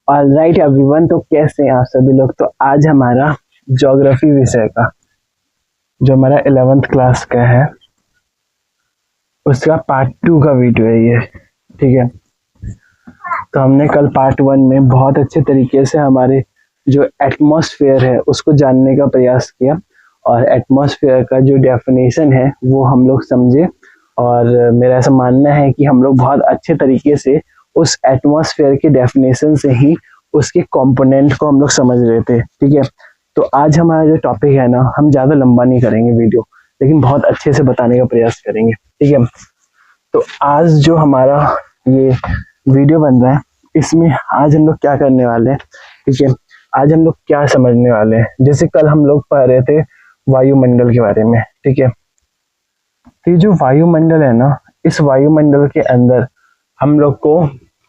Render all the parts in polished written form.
Alright everyone, तो कैसे हैं आप सभी लोग। तो आज हमारा ज्योग्राफी विषय का जो हमारा 11th क्लास का है उसका पार्ट 2 का वीडियो है ये। ठीक है, तो हमने कल पार्ट 1 में बहुत अच्छे तरीके से हमारे जो एटमॉस्फेयर है उसको जानने का प्रयास किया और एटमॉस्फेयर का जो डेफिनेशन है वो हम लोग समझे। और मेरा ऐसा मानना है कि हम लोग बहुत अच्छे तरीके से उस एटमॉस्फेयर के डेफिनेशन से ही उसके कंपोनेंट को हम लोग समझ रहे थे। ठीक है, तो आज हमारा जो टॉपिक है ना, हम ज़्यादा लंबा नहीं करेंगे वीडियो, लेकिन बहुत अच्छे से बताने का प्रयास करेंगे। ठीक है, तो आज जो हमारा ये वीडियो बन रहा है इसमें आज हम लोग क्या करने वाले हैं। ठीक है, आज हम लोग क्या समझने वाले हैं, जैसे कल हम लोग पढ़ रहे थे वायुमंडल के बारे में। ठीक है, तो ये जो वायुमंडल है ना, इस वायुमंडल के अंदर हम लोग को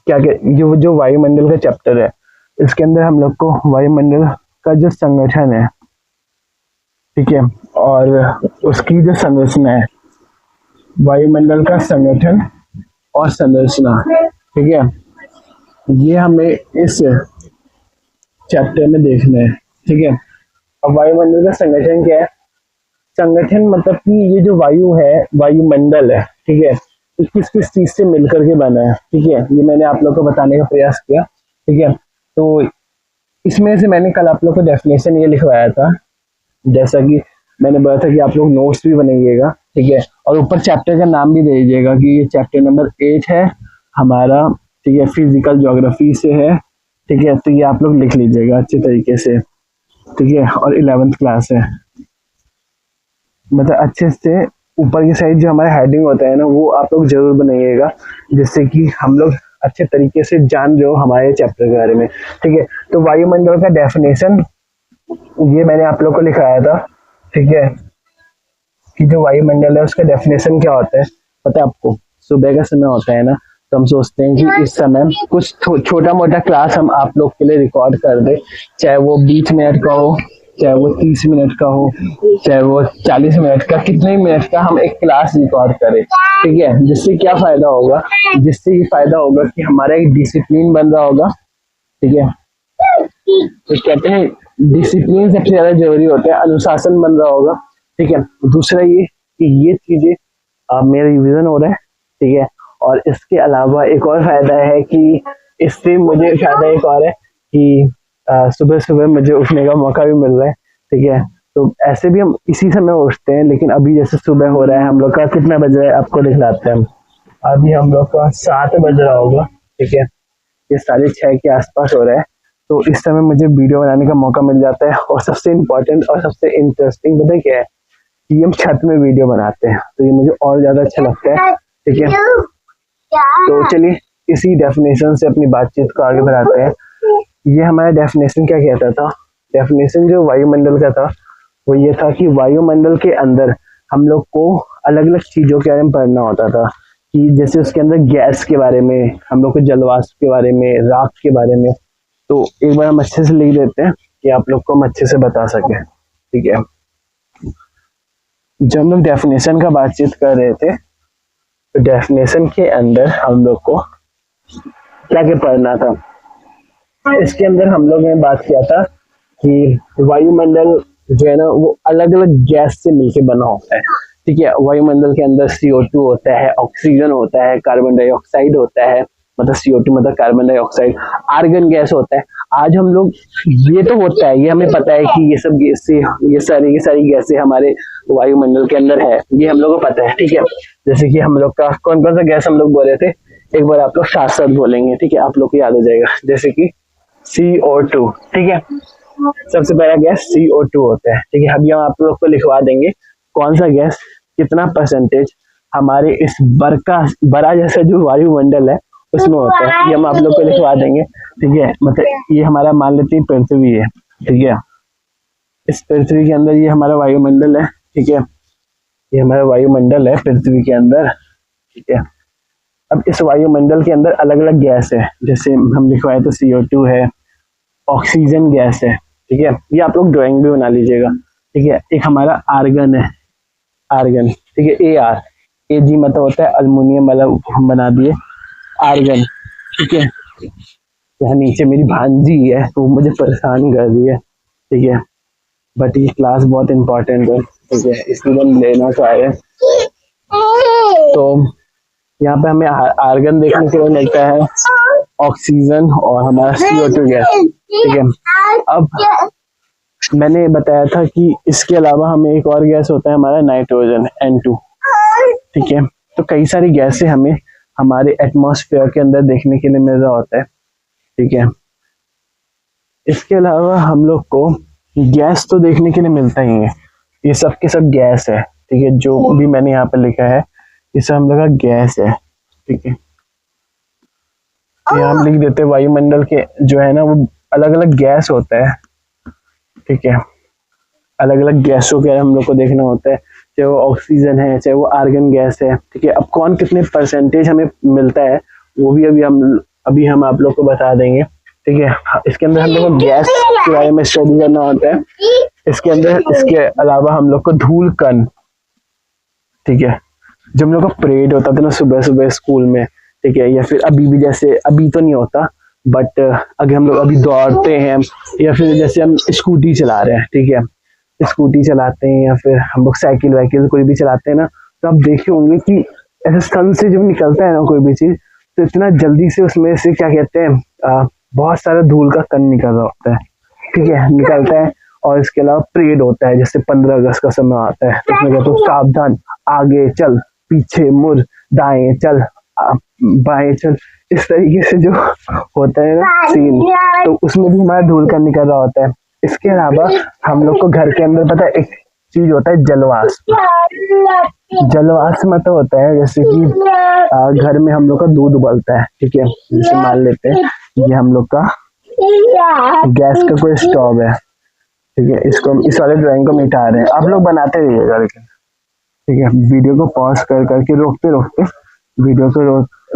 क्या क्या जो वायुमंडल का चैप्टर है इसके अंदर हम लोग को वायुमंडल का जो संगठन है, ठीक है, और उसकी जो संरचना है, वायुमंडल का संगठन और संरचना, ठीक है, ये हमें इस चैप्टर में देखना है। ठीक है, अब वायुमंडल का संगठन क्या है। संगठन मतलब कि ये जो वायु है, वायुमंडल है, ठीक है, तो किस किस चीज से मिलकर के बना है। ठीक है, ये मैंने आप लोग को बताने का प्रयास किया। ठीक है, तो इसमें से मैंने कल आप लोग को डेफिनेशन ये लिखवाया था, जैसा कि मैंने बोला था कि आप लोग नोट्स भी बनाइएगा। ठीक है, और ऊपर चैप्टर का नाम भी दे दीजिएगा कि ये चैप्टर नंबर 8 है हमारा। ठीक है, फिजिकल ज्योग्राफी से है। ठीक है, तो ये आप लोग लिख लीजिएगा अच्छे तरीके से। ठीक है, और 11th क्लास है, मतलब अच्छे से ऊपर की साइड जो हमारा हेडिंग होता है ना वो आप लोग जरूर बनाइएगा, जिससे कि हम लोग अच्छे तरीके से जान रहे हो हमारे चैप्टर के बारे में। ठीक है, तो वायुमंडल का डेफिनेशन ये मैंने आप लोग को लिखाया था। ठीक है, कि जो वायुमंडल है उसका डेफिनेशन क्या होता है पता है आपको। सुबह का समय होता है ना, तो हम सोचते हैं कि इस समय कुछ छोटा मोटा क्लास हम आप लोग के लिए रिकॉर्ड कर दे, चाहे वो 20 मिनट का हो, चाहे वो 30 मिनट का हो, चाहे वो 40 मिनट का, कितने मिनट का हम एक क्लास रिकॉर्ड करें। ठीक है, जिससे क्या फायदा होगा, जिससे ये फायदा होगा कि हमारा एक डिसिप्लिन बन रहा होगा। ठीक है, तो कहते हैं डिसिप्लिन सबसे ज्यादा जरूरी होता है, अनुशासन बन रहा होगा। ठीक है, दूसरा ये कि ये चीजें मेरा रिवीजन हो रहा है। ठीक है, और इसके अलावा एक और फायदा है कि इससे मुझे फायदा एक और है कि सुबह सुबह मुझे उठने का मौका भी मिल रहा है। ठीक है, तो ऐसे भी हम इसी समय उठते हैं, लेकिन अभी जैसे सुबह हो रहा है, हम लोग का कितना बज रहा है आपको दिखलाते हैं हम। अभी हम लोग का 7 बज रहा होगा। ठीक है, ये 6:30 के आसपास हो रहा है। तो इस समय मुझे वीडियो बनाने का मौका मिल जाता है, और सबसे इम्पोर्टेंट और सबसे इंटरेस्टिंग पता है क्या है, कि हम छत में वीडियो बनाते हैं, तो ये मुझे और ज्यादा अच्छा लगता है। ठीक है, तो चलिए इसी डेफिनेशन से अपनी बातचीत को आगे बढ़ाते हैं। ये हमारा डेफिनेशन क्या कहता था, डेफिनेशन जो वायुमंडल का था वो ये था कि वायुमंडल के अंदर हम लोग को अलग अलग चीजों के बारे में पढ़ना होता था, कि जैसे उसके अंदर गैस के बारे में, हम लोग को जलवाष्प के बारे में, राख के बारे में। तो एक बार हम अच्छे से लिख देते हैं कि आप लोग को हम अच्छे से बता सके। ठीक है, जब हम लोग डेफिनेशन का बातचीत कर रहे थे तो डेफिनेशन के अंदर हम लोग को क्या क्या पढ़ना था। इसके अंदर हम लोग ने बात किया था कि वायुमंडल जो है ना वो अलग अलग गैस से मिलकर बना होता है। ठीक है, वायुमंडल के अंदर CO2 होता है, ऑक्सीजन होता है, कार्बन डाइऑक्साइड होता है, मतलब CO2 मतलब कार्बन डाइऑक्साइड, आर्गन गैस होता है। आज हम लोग ये तो होता है, ये हमें पता है कि ये सब गैसें, ये सारी गैसें हमारे वायुमंडल के अंदर है, ये हम लोग को पता है। ठीक है, जैसे कि हम लोग का कौन कौन सा गैस हम लोग बोल रहे थे, एक बार आप लोग साथ साथ बोलेंगे। ठीक है, आप लोग को याद हो जाएगा, जैसे कि CO2। ठीक है, सबसे पहला गैस CO2 होता है। ठीक है, अभी हम आप लोग को लिखवा देंगे कौन सा गैस कितना परसेंटेज हमारे इस बड़ा जैसा जो वायुमंडल है उसमें होता है, ये हम आप लोग को लिखवा देंगे। ठीक है, मतलब ये हमारा मान लेते हैं पृथ्वी है। ठीक है, इस पृथ्वी के अंदर ये हमारा वायुमंडल है। ठीक है, ये हमारा वायुमंडल है पृथ्वी के अंदर। ठीक है, अब इस वायुमंडल के अंदर अलग अलग गैस है, जैसे हम लिखवाए तो CO2 है, ऑक्सीजन गैस है। ठीक है, ये आप लोग ड्राइंग भी बना लीजिएगा। ठीक है, एक हमारा आर्गन है, आर्गन। ठीक है, AG मतलब होता है अल्युमिनियम, मतलब हम बना दिए आर्गन। ठीक है, यहाँ नीचे मेरी भांजी है, वो मुझे परेशान कर रही है, ठीक है। बट ये क्लास बहुत इंपॉर्टेंट है, ठीक है, इसलिए हम लेना चाह रहे हैं। तो यहाँ पे हमें आर्गन देखने के लिए मिलता है, ऑक्सीजन और हमारा CO2 गैस, ठीक है। अब मैंने बताया था कि इसके अलावा हमें एक और गैस होता है हमारा नाइट्रोजन N2, ठीक है। तो कई सारी गैसें हमें हमारे एटमॉस्फेयर के अंदर देखने के लिए मिल रहा होता है, ठीक है। इसके अलावा हम लोग को गैस तो देखने के लिए मिलता ही है, ये सब के सब गैस है, ठीक है। जो भी मैंने यहाँ पे लिखा है ये सब हम लोग का गैस है, ठीक है। यहाँ हम लिख देते हैं वायुमंडल के जो है ना वो अलग अलग गैस होता है, ठीक है। अलग अलग गैसों के हम लोग को देखना होता है, चाहे वो ऑक्सीजन है चाहे वो आर्गन गैस है, ठीक है। अब कौन कितने परसेंटेज हमें मिलता है वो भी अभी हम आप लोग को बता देंगे, ठीक है। इसके अंदर हम लोग को गैस के बारे में स्टडी करना होता है। इसके अंदर इसके अलावा हम लोग को धूल कण, ठीक है, जब हम लोग का परेड होता था ना सुबह सुबह स्कूल में, ठीक है, या फिर अभी भी, जैसे अभी तो नहीं होता बट अगर हम लोग अभी दौड़ते हैं या फिर जैसे हम स्कूटी चला रहे हैं, ठीक है, स्कूटी चलाते हैं या फिर हम लोग साइकिल वाइकिल कोई भी चलाते हैं ना, तो आप देखे होंगे कि ऐसे सन से जब निकलता है ना कोई भी चीज, तो इतना जल्दी से उसमें से क्या कहते हैं बहुत सारा धूल का कण निकल रहा होता है, ठीक है, निकलता है। और इसके अलावा परेड होता है, जैसे 15 अगस्त का समय आता है तो उसमें कहते हैं सावधान, आगे चल, पीछे मुड़, दाएं चल, बाएं चल, इस तरीके से जो होता है ना सीन, तो उसमें भी हमारा धूल कण निकल रहा होता है। इसके अलावा हम लोग को घर के अंदर पता है एक चीज होता है जलवाष्प। जलवाष्प मतलब होता है जैसे कि घर में हम लोग का दूध उबलता है, ठीक है, जैसे मान लेते हैं ये हम लोग का गैस का कोई स्टोव है, ठीक है, इसको इस वाले ड्राइंग को मिटा रहे हैं, आप लोग बनाते रहिएगा लेकिन, ठीक है, वीडियो को पॉज कर करके रोकते रोकते वीडियो को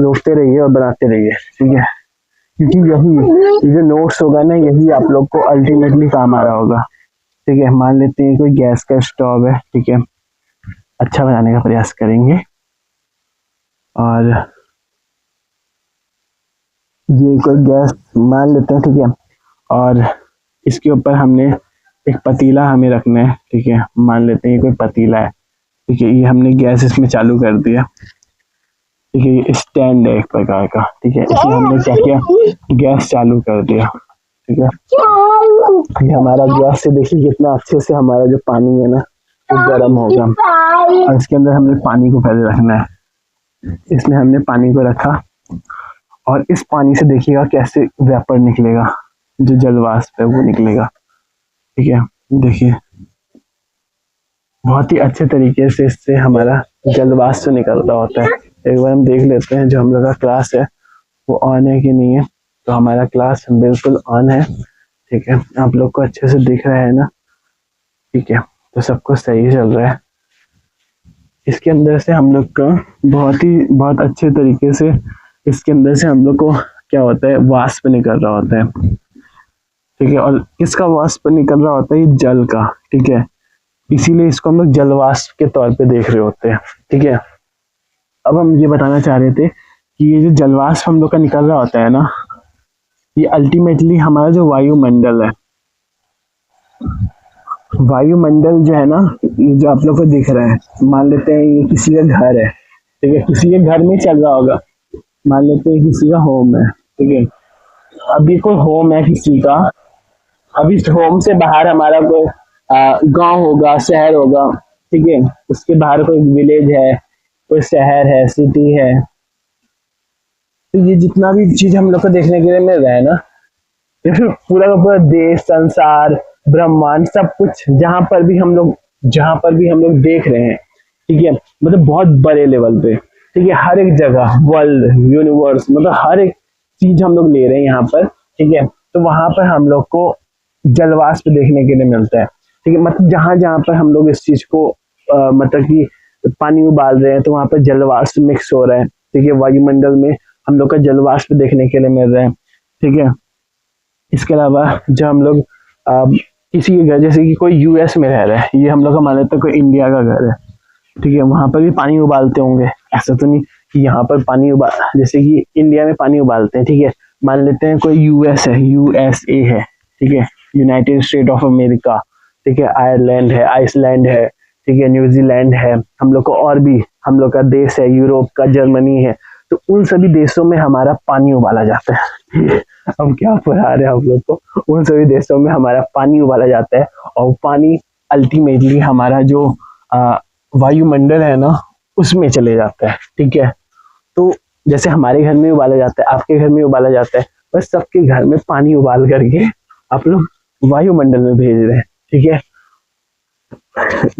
रोकते रहिए और बनाते रहिए, ठीक है, क्योंकि यही जो नोट्स होगा ना यही आप लोग को अल्टीमेटली काम आ रहा होगा, ठीक है। मान लेते हैं कोई गैस का स्टोव है, ठीक है, अच्छा बनाने का प्रयास करेंगे, और ये कोई गैस मान लेते हैं, ठीक है, और इसके ऊपर हमने एक पतीला हमें रखना है, ठीक है, मान लेते हैं ये कोई पतीला है, ठीक है, ये हमने गैस इसमें चालू कर दिया, ठीक है, ये स्टैंड है एक प्रकार का, ठीक है, इसमें हमने क्या किया, गैस चालू कर दिया, ठीक है। ये हमारा गैस से देखिए कितना अच्छे से हमारा जो पानी है ना वो गर्म होगा, और इसके अंदर हमने पानी को पहले रखना है, इसमें हमने पानी को रखा, और इस पानी से देखिएगा कैसे वेपर निकलेगा, जो जलवाष्प है वो निकलेगा, ठीक है। देखिए बहुत ही अच्छे तरीके से इससे हमारा जलवाष्प निकल रहा होता है। एक बार हम देख लेते हैं जो हम लोग का क्लास है वो ऑन है कि नहीं है, तो हमारा क्लास बिल्कुल ऑन है, ठीक है, आप लोग को अच्छे से दिख रहा है ना, ठीक है, तो सब कुछ सही चल रहा है। इसके अंदर से हम लोग का बहुत अच्छे तरीके से इसके अंदर से हम लोग को क्या होता है, वाष्प निकल रहा होता है, ठीक है, और किसका वाष्प निकल रहा होता है, ये जल का, ठीक है, इसीलिए इसको हम लोग जलवाष्प के तौर पे देख रहे होते हैं, ठीक है। अब हम ये बताना चाह रहे थे कि ये जो जलवाष्प हम लोग का निकल रहा होता है ना, ये अल्टीमेटली हमारा जो वायुमंडल है, वायुमंडल जो है ना, ये जो आप लोग को दिख रहा है, मान लेते हैं ये किसी का घर है, ठीक है, किसी के घर में चल रहा होगा, मान लेते हैं किसी का होम है, ठीक है, अभी कोई होम है किसी का, अभी होम से बाहर हमारा कोई गांव होगा, शहर होगा, ठीक है, उसके बाहर कोई विलेज है, कोई शहर है, सिटी है, तो ये जितना भी चीज हम लोग को देखने के लिए मिल रहा है ना, ये फिर पूरा का पूरा देश, संसार, ब्रह्मांड, सब कुछ जहां पर भी हम लोग देख रहे हैं, ठीक है, मतलब बहुत बड़े लेवल पे, ठीक है, हर एक जगह, वर्ल्ड, यूनिवर्स, मतलब हर एक चीज हम लोग ले रहे हैं यहाँ पर, ठीक है, तो वहां पर हम लोग को जलवाष्प देखने के लिए मिलता है, ठीक है, मतलब जहां पर हम लोग इस चीज को मतलब कि पानी उबाल रहे हैं तो वहां पर जलवाष्प मिक्स हो रहा है, ठीक है, वायुमंडल में हम लोग का जलवाष्प देखने के लिए मिल रहा है, ठीक है। इसके अलावा जब हम लोग किसी के घर, जैसे कि कोई यूएस में रह रहा है, ये हम लोग का मान लेते हैं कोई इंडिया का घर है, ठीक है, वहां पर भी पानी उबालते होंगे, ऐसा तो नहीं कि यहाँ पर पानी जैसे कि इंडिया में पानी उबालते हैं, ठीक है, मान लेते हैं कोई यूएस है, यूएसए है, ठीक है, यूनाइटेड स्टेट ऑफ अमेरिका, ठीक है, आयरलैंड है, आइसलैंड है, ठीक है, न्यूजीलैंड है, हम लोग को और भी हम लोग का देश है, यूरोप का, जर्मनी है, तो उन सभी देशों में हमारा पानी उबाला जाता है। हम क्या पढ़ा रहे हैं हम लोग को, उन सभी देशों में हमारा पानी उबाला जाता है, और पानी अल्टीमेटली हमारा जो वायुमंडल है ना उसमें चले जाता है, ठीक है। तो जैसे हमारे घर में उबाला जाता है, आपके घर में उबाला जाता है, बस सबके घर में पानी उबाल करके आप लोग वायुमंडल में भेज रहे हैं, ठीक है।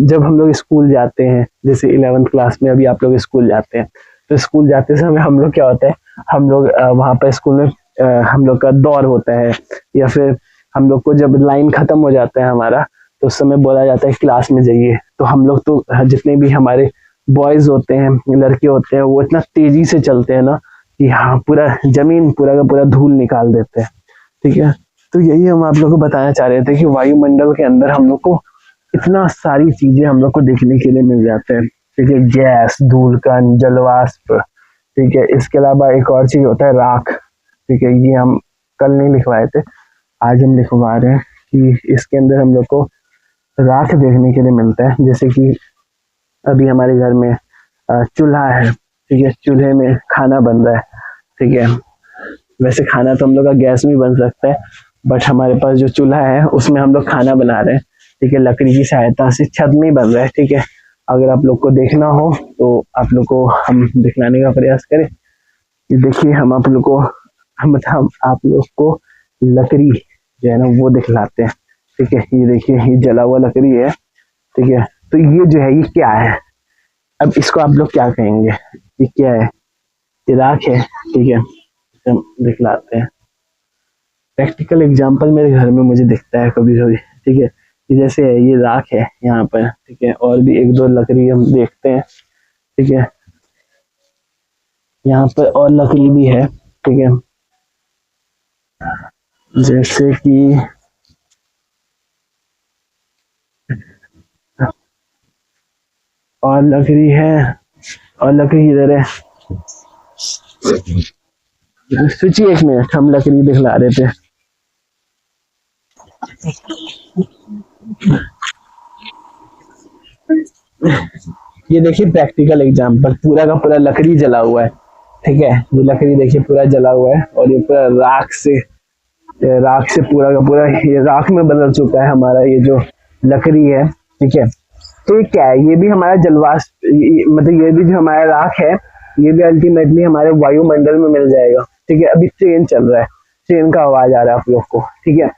जब हम लोग स्कूल जाते हैं, जैसे 11th क्लास में अभी आप लोग स्कूल जाते हैं, तो स्कूल जाते समय हम लोग क्या होता है, हम लोग वहाँ पर स्कूल में हम लोग का दौर होता है, या फिर हम लोग को जब लाइन खत्म हो जाता है हमारा, तो उस समय बोला जाता है क्लास में जाइए। तो हम लोग तो जितने भी हमारे बॉयज होते हैं, लड़के होते हैं, वो इतना तेजी से चलते हैं ना कि हाँ पूरा जमीन पूरा का पूरा धूल निकाल देते हैं, ठीक है। तो यही हम आप लोग को बताना चाह रहे थे कि वायुमंडल के अंदर हम लोग को इतना सारी चीजें हम लोग को देखने के लिए मिल जाते हैं, ठीक है। गैस, धूल कण, जलवाष्प, ठीक है। इसके अलावा एक और चीज होता है राख, ठीक है। ये हम कल नहीं लिखवाए थे, आज हम लिखवा रहे हैं कि इसके अंदर हम लोग को राख देखने के लिए मिलता है। जैसे कि अभी हमारे घर में चूल्हा है, ठीक है, चूल्हे में खाना बन रहा है, ठीक है। वैसे खाना तो हम लोग का गैस में बन सकता है, बट हमारे पास जो चूल्हा है उसमें हम लोग खाना बना रहे हैं, ठीक है, लकड़ी की सहायता से, छत में बन रहा है, ठीक है। अगर आप लोग को देखना हो तो आप लोग को हम दिखलाने का प्रयास करें। देखिए हम आप लोग को मतलब आप लोग को लकड़ी जो है ना वो दिखलाते हैं, ठीक है। ये देखिए, ये जला हुआ लकड़ी है, ठीक है। तो ये जो है ये क्या है, अब इसको आप लोग क्या कहेंगे, ये क्या है, ये राख है, ठीक है। हम दिखलाते हैं, प्रैक्टिकल एग्जांपल मेरे घर में मुझे दिखता है कभी कभी, ठीक है। ये जैसे है, ये राख है यहाँ पर, ठीक है, और भी एक दो लकड़ी हम देखते हैं, ठीक है। यहाँ पर और लकड़ी भी है, ठीक है, जैसे कि और लकड़ी है, और लकड़ी इधर है। सोचिए एक मिनट, हम लकड़ी दिखला रहे थे। ये देखिए प्रैक्टिकल एग्जांपल, पूरा का पूरा लकड़ी जला हुआ है, ठीक है। ये लकड़ी देखिए पूरा जला हुआ है, और ये पूरा राख से पूरा का पूरा ये राख में बदल चुका है हमारा ये जो लकड़ी है, ठीक है। तो ये क्या है, ये भी हमारा जलवाष्प, मतलब ये भी जो हमारा राख है ये भी अल्टीमेटली हमारे वायुमंडल में मिल जाएगा, ठीक है। अभी ट्रेन चल रहा है, ट्रेन का आवाज आ रहा है आप लोग को, ठीक है।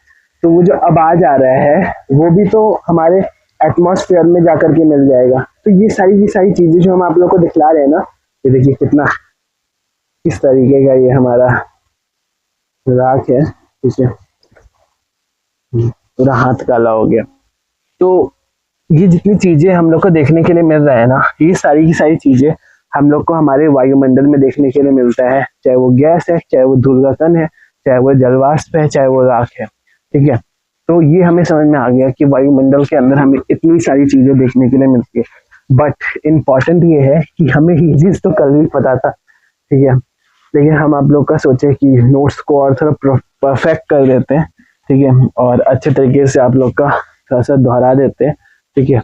तो वो जो आवाज आ रहा है वो भी तो हमारे एटमॉस्फेयर में जाकर के मिल जाएगा। तो ये सारी की सारी चीजें जो हम आप लोग को दिखला रहे हैं ना, ये देखिए कितना किस तरीके का ये हमारा राख है, ठीक है, पूरा हाथ काला हो गया। तो ये जितनी चीजें हम लोग को देखने के लिए मिल रहा है ना, ये सारी की सारी चीजें हम लोग को हमारे वायुमंडल में देखने के लिए मिलता है, चाहे वो गैस है, चाहे वो धूल का कण है, चाहे वो जलवाष्प है, चाहे वो राख है, ठीक है। तो ये हमें समझ में आ गया कि वायुमंडल के अंदर हमें इतनी सारी चीजें देखने के लिए मिलती है। बट इम्पॉर्टेंट ये है कि हमें ये चीज तो कल भी पता था, ठीक है, लेकिन हम आप लोग का सोचे कि नोट्स को और थोड़ा परफेक्ट कर देते हैं, ठीक है, और अच्छे तरीके से आप लोग का थोड़ा सा दोहरा देते हैं, ठीक है,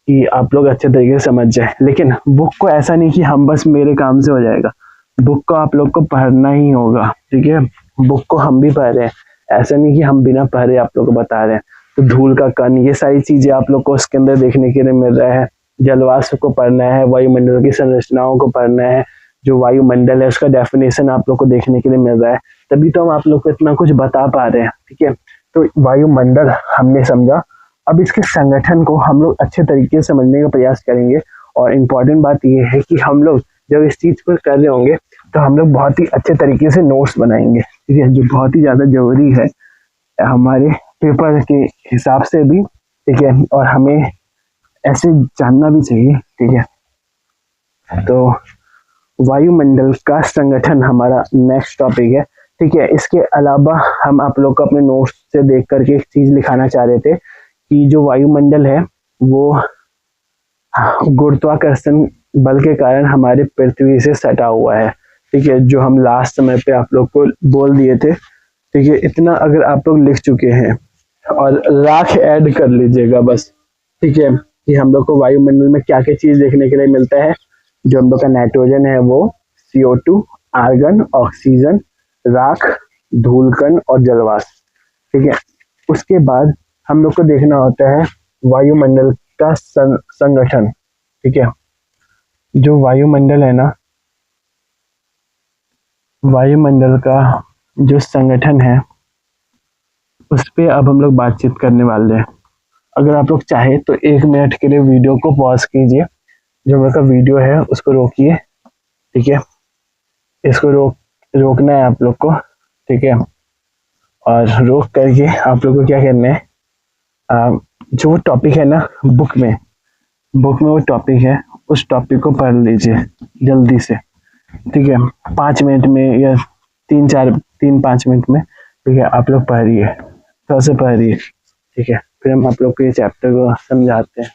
कि आप लोग अच्छे तरीके से समझ जाए। लेकिन बुक को ऐसा नहीं कि हम बस मेरे काम से हो जाएगा, बुक को आप लोग को पढ़ना ही होगा, ठीक है। बुक को हम भी पढ़ रहे हैं, ऐसा नहीं कि हम बिना पढ़े आप लोग को बता रहे हैं। तो धूल का कण, ये सारी चीजें आप लोग को उसके अंदर देखने के लिए मिल रहा है। जलवाष्प को पढ़ना है, वायुमंडल की संरचनाओं को पढ़ना है, जो वायुमंडल है उसका डेफिनेशन आप लोग को देखने के लिए मिल रहा है, तभी तो हम आप लोग को इतना कुछ बता पा रहे हैं, ठीक है। तो वायुमंडल हमने समझा, अब इसके संगठन को हम लोग अच्छे तरीके से समझने का प्रयास करेंगे। और इम्पोर्टेंट बात यह है कि हम लोग जब इस चीज को कर रहे होंगे तो हम लोग बहुत ही अच्छे तरीके से नोट्स बनाएंगे, ठीक है, जो बहुत ही ज्यादा जरूरी है हमारे पेपर के हिसाब से भी, ठीक है, और हमें ऐसे जानना भी चाहिए, ठीक है। तो वायुमंडल का संगठन हमारा नेक्स्ट टॉपिक है, ठीक है। इसके अलावा हम आप लोग को अपने नोट्स से देख करके एक चीज लिखाना चाह रहे थे कि जो वायुमंडल है वो गुरुत्वाकर्षण बल के कारण हमारे पृथ्वी से सटा हुआ है, ठीक है, जो हम लास्ट समय पे आप लोग को बोल दिए थे। ठीक है, इतना अगर आप लोग लिख चुके हैं और राख ऐड कर लीजिएगा बस। ठीक है, कि हम लोग को वायुमंडल में क्या क्या चीज देखने के लिए मिलता है। जो हम लोग का नाइट्रोजन है वो CO2, आर्गन, ऑक्सीजन, राख, धूलकण और जलवाष्प। ठीक है, उसके बाद हम लोग को देखना होता है वायुमंडल का संगठन। ठीक है, जो वायुमंडल है ना, वायुमंडल का जो संगठन है उस पे अब हम लोग बातचीत करने वाले हैं। अगर आप लोग चाहे तो 1 मिनट के लिए वीडियो को पॉज कीजिए, जो मेरा वीडियो है उसको रोकिए। ठीक है, इसको रोकना है आप लोग को। ठीक है, और रोक करके आप लोग को क्या करना है, जो वो टॉपिक है ना बुक में वो टॉपिक है, उस टॉपिक को पढ़ लीजिए जल्दी से। ठीक है, 5 मिनट में या 3-5 मिनट में। ठीक है, आप लोग पढ़िए, थोड़ा सा पढ़िए। ठीक है, फिर हम आप लोग को ये चैप्टर को समझाते हैं।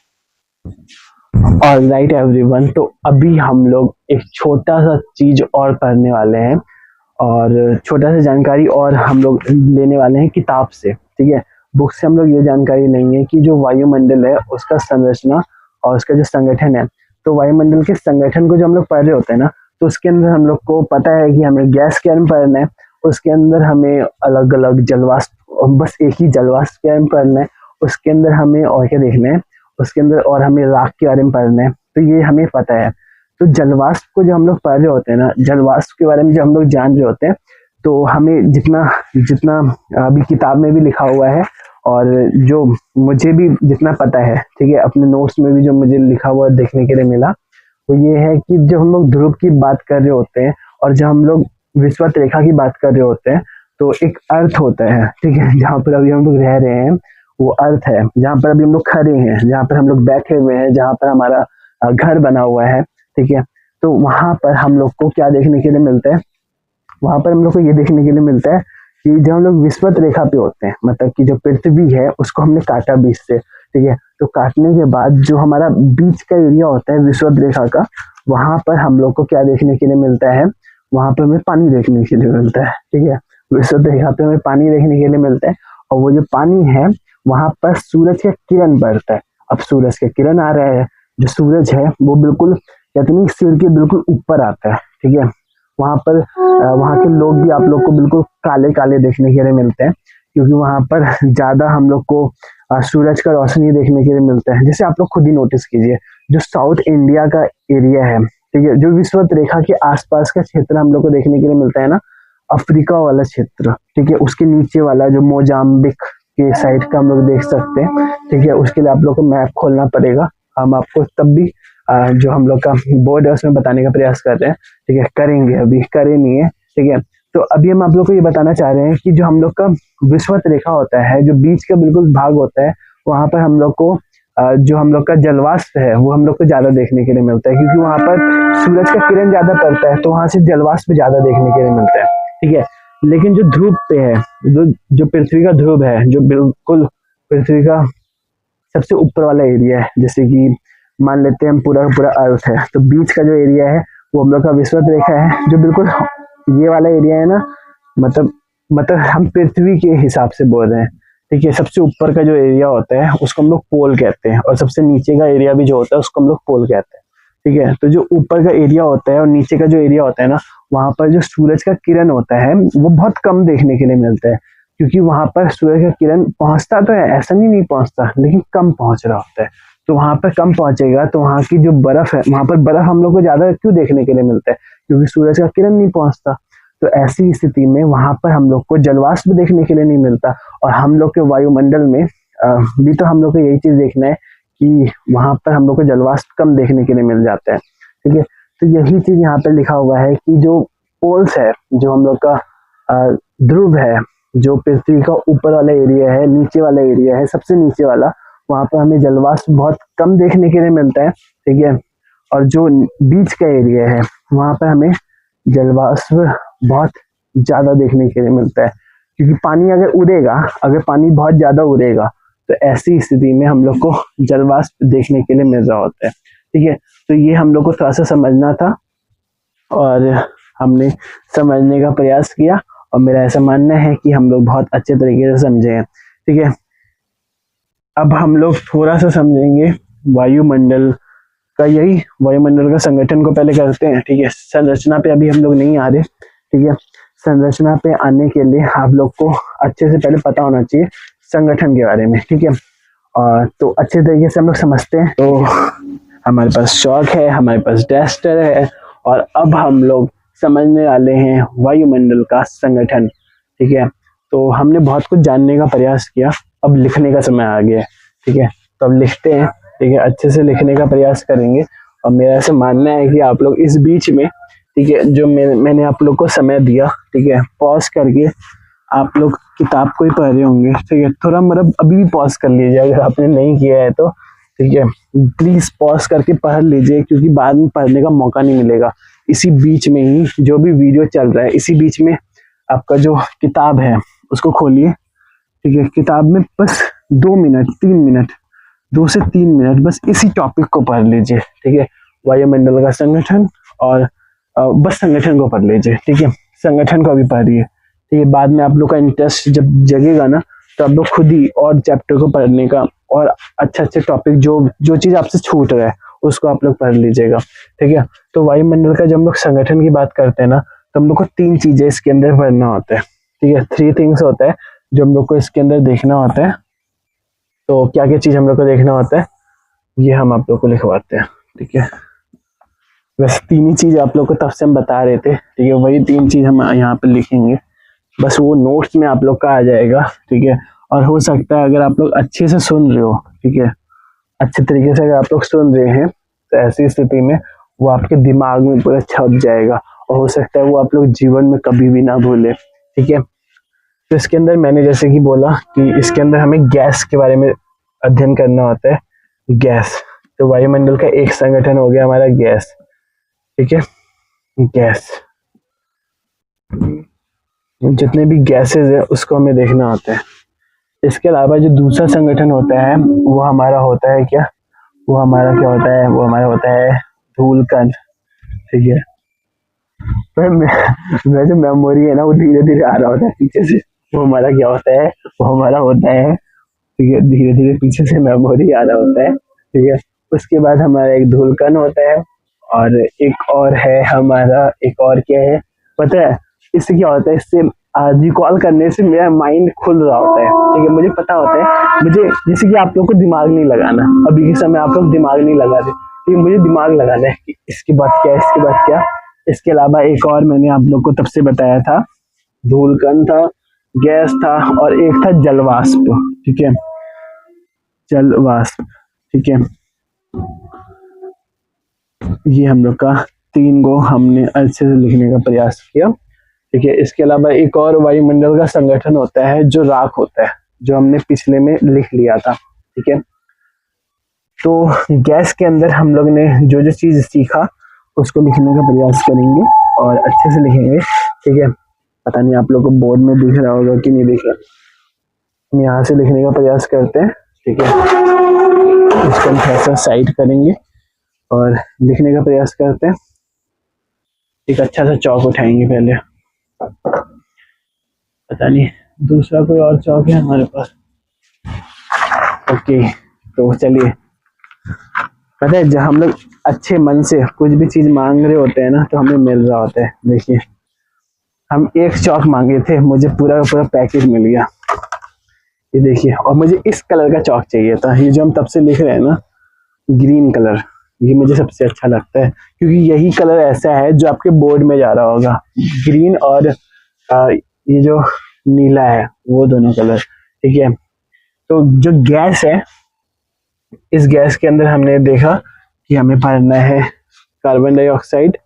और राइट एवरीवन, तो अभी हम लोग एक छोटा सा चीज और पढ़ने वाले हैं, और छोटा सा जानकारी और हम लोग लेने वाले हैं किताब से। ठीक है, बुक से हम लोग ये जानकारी लेंगे कि जो वायुमंडल है उसका संरचना और उसका जो संगठन है। तो वायुमंडल के संगठन को जो हम लोग पढ़ रहे होते हैं ना, तो उसके अंदर हम लोग को पता है कि हमें गैस के बारे में पढ़ना है, उसके अंदर हमें अलग अलग जलवाष्प, बस एक ही जलवाष्प के बारे में पढ़ना है, उसके अंदर हमें और क्या देखना है, उसके अंदर और हमें राख के बारे में पढ़ना है। तो ये हमें पता है। तो जलवाष्प को जो हम लोग पढ़ रहे होते हैं ना, जलवाष्प के बारे में जो हम लोग जान रहे होते हैं, तो हमें जितना जितना अभी किताब में भी लिखा हुआ है और जो मुझे भी जितना पता है, ठीक है, अपने नोट्स में भी जो मुझे लिखा हुआ देखने के लिए मिला, वो ये है कि जब हम लोग ध्रुव की बात कर रहे होते हैं और जब हम लोग विषुवत रेखा की बात कर रहे होते हैं, तो एक अर्थ होता है। ठीक है, जहाँ पर अभी हम लोग रह रहे हैं वो अर्थ है, जहाँ पर अभी हम लोग खड़े हैं, जहाँ पर हम लोग बैठे हुए हैं, जहाँ पर हमारा घर बना हुआ है। ठीक है, तो वहां पर हम लोग को क्या देखने के लिए मिलता है, वहां पर हम लोग को ये देखने के लिए मिलता है कि जब हम लोग विषुवत रेखा पे होते हैं, मतलब कि जो पृथ्वी है उसको हमने काटा बीच से। ठीक है, तो काटने के बाद जो हमारा बीच का एरिया होता है विषुवत रेखा का, वहां पर हम लोग को क्या देखने के लिए मिलता है, वहां पर हमें पानी देखने के लिए मिलता है। ठीक है, विषुवत रेखा पे हमें पानी देखने के लिए मिलता है, और वो जो पानी है वहां पर सूरज का किरण पड़ता है। अब सूरज का किरण आ रहा है, जो सूरज है वो बिल्कुल यानी सिर के बिल्कुल ऊपर आता है। ठीक है, वहां पर वहां के लोग भी आप लोग को बिल्कुल काले काले देखने के लिए मिलते हैं, क्योंकि वहां पर ज्यादा हम लोग को सूरज का रोशनी देखने के लिए मिलता है। जैसे आप लोग खुद ही नोटिस कीजिए, जो साउथ इंडिया का एरिया है, ठीक है, जो विषुवत रेखा के आसपास का क्षेत्र हम लोग को देखने के लिए मिलता है ना, अफ्रीका वाला क्षेत्र। ठीक है, उसके नीचे वाला जो मोजाम्बिक के साइड का हम लोग देख सकते हैं। ठीक है, उसके लिए आप लोग को मैप खोलना पड़ेगा। हम आपको तब भी जो हम लोग का बोर्ड है उसमें बताने का प्रयास कर रहे हैं। ठीक है, करेंगे, अभी करे नहीं है। ठीक है, तो अभी हम आप लोग को ये बताना चाह रहे हैं कि जो हम लोग का विषुवत रेखा होता है, जो बीच का बिल्कुल भाग होता है, वहां पर हम लोग को जो हम लोग का जलवाष्प है वो हम लोग को ज्यादा देखने के लिए मिलता है, क्योंकि वहां पर सूरज का किरण ज्यादा पड़ता है, तो वहां से जलवाष्प ज्यादा देखने के लिए मिलता है। ठीक है, लेकिन जो ध्रुव पे है, जो पृथ्वी का ध्रुव है, जो बिल्कुल पृथ्वी का सबसे ऊपर वाला एरिया है, जैसे कि मान लेते हैं हम पूरा पूरा अर्थ है, तो बीच का जो एरिया है वो हम लोग का विषुवत रेखा है। जो बिल्कुल ये वाला एरिया है ना, मतलब हम पृथ्वी के हिसाब से बोल रहे हैं। ठीक है, सबसे ऊपर का जो एरिया होता है उसको हम लोग पोल कहते हैं, और सबसे नीचे का एरिया भी जो होता है उसको हम लोग पोल कहते हैं। ठीक है, तो जो ऊपर का एरिया होता है और नीचे का जो एरिया होता है ना, वहां पर जो सूरज का किरण होता है वो बहुत कम देखने के लिए मिलता है, क्योंकि वहां पर सूरज का किरण पहुंचता तो है, ऐसा नहीं पहुंचता, लेकिन कम पहुंच रहा होता है। तो वहां पर कम पहुंचेगा, तो वहां की जो बर्फ है, वहां पर बर्फ हम लोग को ज्यादा क्यों देखने के लिए मिलता है, क्योंकि सूरज का किरण नहीं पहुंचता। तो ऐसी स्थिति में वहां पर हम लोग को जलवाष्प देखने के लिए नहीं मिलता, और हम लोग के वायुमंडल में भी तो हम लोग को यही चीज देखना है कि वहां पर हम लोग को जलवाष्प कम देखने के लिए मिल जाता है। ठीक है, तो यही चीज यहाँ पे लिखा हुआ है कि जो पोल्स है, जो हम लोग का ध्रुव है, जो पृथ्वी का ऊपर वाला एरिया है, नीचे वाला एरिया है, सबसे नीचे वाला, वहां पर हमें जलवाष्प बहुत कम देखने के लिए मिलता है। ठीक है, और जो बीच का एरिया है वहां पर हमें जलवाष्प बहुत ज्यादा देखने के लिए मिलता है, क्योंकि पानी अगर उड़ेगा, अगर पानी बहुत ज्यादा उड़ेगा, तो ऐसी स्थिति में हम लोग को जलवाष्प देखने के लिए मिल रहा होता है। ठीक है, तो ये हम लोग को थोड़ा सा समझना था, और हमने समझने का प्रयास किया और मेरा ऐसा मानना है कि हम लोग बहुत अच्छे तरीके से समझे हैं। ठीक है, अब हम लोग थोड़ा सा समझेंगे वायुमंडल का, यही वायुमंडल का संगठन को पहले करते हैं। ठीक है, संरचना पे अभी हम लोग नहीं आ रहे। ठीक है, संरचना पे आने के लिए आप लोग को अच्छे से पहले पता होना चाहिए संगठन के बारे में। ठीक है, और तो अच्छे तरीके से हम लोग समझते हैं। तो हमारे पास चॉक है, हमारे पास डस्टर है, और अब हम लोग समझने वाले हैं वायुमंडल का संगठन। ठीक है, तो हमने बहुत कुछ जानने का प्रयास किया, अब लिखने का समय आ गया है। ठीक है, तो अब लिखते हैं। ठीक है, अच्छे से लिखने का प्रयास करेंगे, और मेरा ऐसा मानना है कि आप लोग इस बीच में, ठीक है, जो मैंने आप लोग को समय दिया, ठीक है, पॉज करके आप लोग किताब को ही पढ़ रहे होंगे। ठीक है, थोड़ा मतलब अभी भी पॉज कर लीजिए अगर आपने नहीं किया है तो। ठीक है, प्लीज पॉज करके पढ़ लीजिए, क्योंकि बाद में पढ़ने का मौका नहीं मिलेगा। इसी बीच में ही जो भी वीडियो चल रहा है, इसी बीच में आपका जो किताब है उसको खोलिए। ठीक है, किताब में बस 2 मिनट 3 मिनट 2 से 3 मिनट बस इसी टॉपिक को पढ़ लीजिए। ठीक है, वायुमंडल का संगठन, और बस संगठन को पढ़ लीजिए। ठीक है, संगठन को भी पढ़िए। ठीक है, बाद में आप लोग का इंटरेस्ट जब जगेगा ना, तो आप लोग खुद ही और चैप्टर को पढ़ने का, और अच्छे टॉपिक जो चीज आपसे छूट रहा है उसको आप लोग पढ़ लीजिएगा। ठीक है, तो वायुमंडल का जब हम लोग संगठन की बात करते हैं ना, तो हम लोग को 3 चीजें इसके अंदर पढ़ना होता है। ठीक है, 3 थिंग्स होता है जो हम लोग को इसके अंदर देखना होता है। तो क्या क्या चीज हम लोग को देखना होता है, ये हम आप लोग को लिखवाते हैं। ठीक है, बस 3 ही चीज आप लोग को तब से हम बता रहे थे। ठीक है, वही 3 चीज हम यहाँ पे लिखेंगे, बस वो नोट्स में आप लोग का आ जाएगा। ठीक है, और हो सकता है अगर आप लोग अच्छे से सुन रहे हो, ठीक है, अच्छे तरीके से अगर आप लोग सुन रहे हैं, तो ऐसी स्थिति में वो आपके दिमाग में पूरा छप जाएगा, और हो सकता है वो आप लोग जीवन में कभी भी ना भूले। ठीक है, तो इसके अंदर मैंने जैसे कि बोला कि इसके अंदर हमें गैस के बारे में अध्ययन करना होता है। गैस, तो वायुमंडल का एक संगठन हो गया हमारा गैस। ठीक है, गैस, जितने भी गैसेस है उसको हमें देखना होता है। इसके अलावा जो दूसरा संगठन होता है वो हमारा होता है क्या, वो हमारा क्या होता है, वो हमारा होता है धूल कण। ठीक है, मैं जो मेमोरी है ना वो धीरे धीरे आ रहा होता है पीछे से, वो हमारा क्या होता है, वो हमारा होता है, ठीक है, धीरे धीरे पीछे से मेमोरी आ रहा होता है। ठीक है, उसके बाद हमारा एक धूल कण होता है, और एक और है हमारा, एक और क्या है पता है, इससे क्या होता है, इससे रिकॉल करने से मेरा माइंड खुल रहा होता है। ठीक है, मुझे पता होता है, मुझे जैसे कि आप लोग को दिमाग नहीं लगाना, अभी के समय आप लोग दिमाग नहीं लगा रहे, ठीक है, मुझे दिमाग लगाना है कि इसके बाद क्या, इसके बाद क्या। इसके अलावा एक और मैंने आप लोग को तब से बताया था, धूलकण था, गैस था, और एक था जलवाष्प। ठीक है, जलवाष्प। ठीक है, ये हम लोग का 3 को हमने अच्छे से लिखने का प्रयास किया। ठीक है, इसके अलावा एक और वायुमंडल का संगठन होता है जो राख होता है, जो हमने पिछले में लिख लिया था। ठीक है, तो गैस के अंदर हम लोग ने जो जो चीज सीखा उसको लिखने का प्रयास करेंगे, और अच्छे से लिखेंगे। ठीक है, पता नहीं आप लोग को बोर्ड में दिख रहा होगा कि नहीं दिख रहा, हम यहाँ से लिखने का प्रयास करते हैं। ठीक है, इसको हम थोड़ा सा साइड करेंगे और लिखने का प्रयास करते हैं। एक अच्छा सा चौक उठाएंगे पहले, पता नहीं दूसरा कोई और चौक है हमारे पास। ओके, तो चलिए, पता है जब हम लोग अच्छे मन से कुछ भी चीज मांग रहे होते हैं ना, तो हमें मिल रहा होता है। देखिए, हम एक चौक मांगे थे, मुझे पूरा का पूरा पैकेज मिल गया। ये देखिए, और मुझे इस कलर का चौक चाहिए था, ये जो हम तब से लिख रहे हैं ना, ग्रीन कलर, ये मुझे सबसे अच्छा लगता है, क्योंकि यही कलर ऐसा है जो आपके बोर्ड में जा रहा होगा, ग्रीन और ये जो नीला है, वो दोनों कलर। ठीक है, तो जो गैस है, इस गैस के अंदर हमने देखा कि हमें पढ़ना है कार्बन डाइऑक्साइड।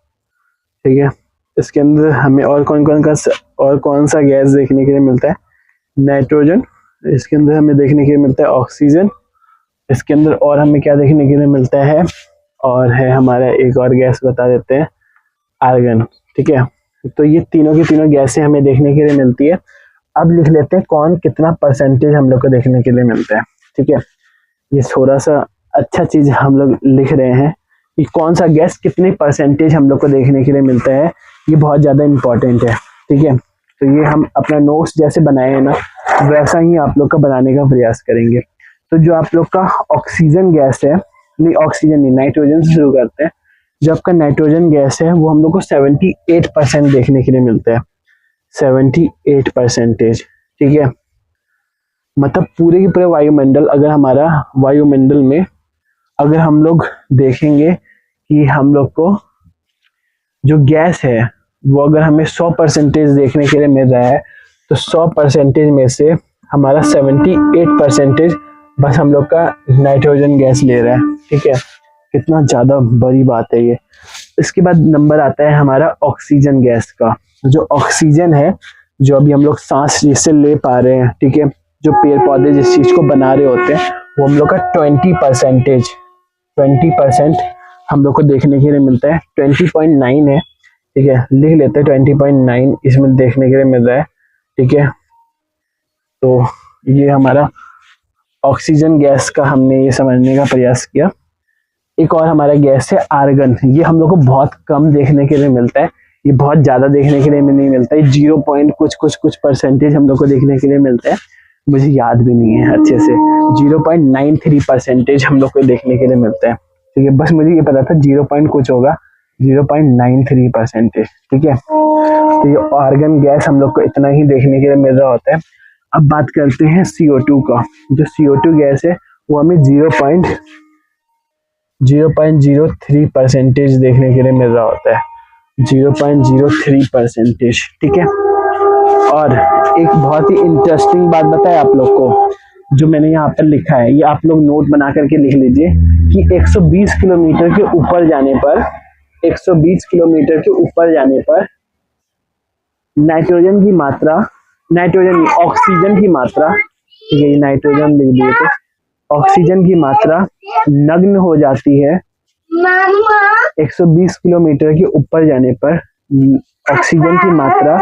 ठीक है, इसके अंदर हमें और कौन सा गैस देखने के लिए मिलता है, नाइट्रोजन। इसके अंदर हमें देखने के लिए मिलता है ऑक्सीजन। इसके अंदर और हमें क्या देखने के लिए मिलता है, और है हमारा एक और गैस बता देते हैं, आर्गन। ठीक है, तो ये तीनों की तीनों गैसें हमें देखने के लिए मिलती है। अब लिख लेते हैं कौन कितना परसेंटेज हम लोग को देखने के लिए मिलता है। ठीक है, ये थोड़ा सा अच्छा चीज हम लोग लिख रहे हैं कि कौन सा गैस कितने परसेंटेज हम लोग को देखने के लिए मिलता है, ये बहुत ज़्यादा इम्पोर्टेंट है। ठीक है, तो ये हम अपना नोट्स जैसे बनाए हैं ना, वैसा ही आप लोग का बनाने का प्रयास करेंगे। तो जो आप लोग का ऑक्सीजन गैस है, नहीं ऑक्सीजन नहीं, नाइट्रोजन से शुरू करते हैं। जो आपका नाइट्रोजन गैस है वो हम लोग को 78% देखने के लिए मिलता है, 78%। ठीक है, मतलब पूरे के पूरे वायुमंडल, अगर हमारा वायुमंडल में अगर हम लोग देखेंगे कि हम लोग को जो गैस है वो अगर हमें 100% देखने के लिए मिल रहा है, तो 100% में से हमारा 78% बस हम लोग का नाइट्रोजन गैस ले रहा है। ठीक है, कितना ज़्यादा बड़ी बात है ये। इसके बाद नंबर आता है हमारा ऑक्सीजन गैस का। जो ऑक्सीजन है, जो अभी हम लोग सांस जिससे ले पा रहे हैं, ठीक है, जो पेड़ पौधे जिस चीज़ को बना रहे होते हैं, वो हम लोग का 20% हम लोग को देखने के लिए मिलता है। 20.9 है, ठीक है, लिख लेते हैं 20.9 इसमें देखने के लिए मिल रहा है। ठीक है, तो ये हमारा ऑक्सीजन गैस का हमने ये समझने का प्रयास किया। एक और हमारा गैस है आर्गन। ये हम लोग को बहुत कम देखने के लिए मिलता है, ये बहुत ज्यादा देखने के लिए नहीं मिलता है। 0 पॉइंट कुछ परसेंटेज हम लोग को देखने के लिए मिलता है, मुझे याद भी नहीं है अच्छे से। 0.93% हम लोग को देखने के लिए मिलता है। ठीक है, बस मुझे ये पता था 0 पॉइंट कुछ होगा, 0.93%। ठीक है, तो ये आर्गन गैस हम लोग को इतना ही देखने के लिए मिल रहा होता है। अब बात करते हैं CO2 का। जो CO2 गैस है वो हमें 0.03% देखने के लिए मिल रहा होता है, 0.03%। ठीक है, और एक बहुत ही इंटरेस्टिंग बात बताए आप लोग को, जो मैंने यहाँ पर लिखा है, ये आप लोग नोट बना करके लिख लीजिए कि 120 किलोमीटर के ऊपर जाने पर, 120 किलोमीटर के ऊपर जाने पर नाइट्रोजन की मात्रा, नाइट्रोजन ऑक्सीजन की मात्रा, ठीक है, ये नाइट्रोजन लिख दिए, तो ऑक्सीजन की मात्रा नग्न हो जाती है। 120 किलोमीटर के ऊपर जाने पर ऑक्सीजन की मात्रा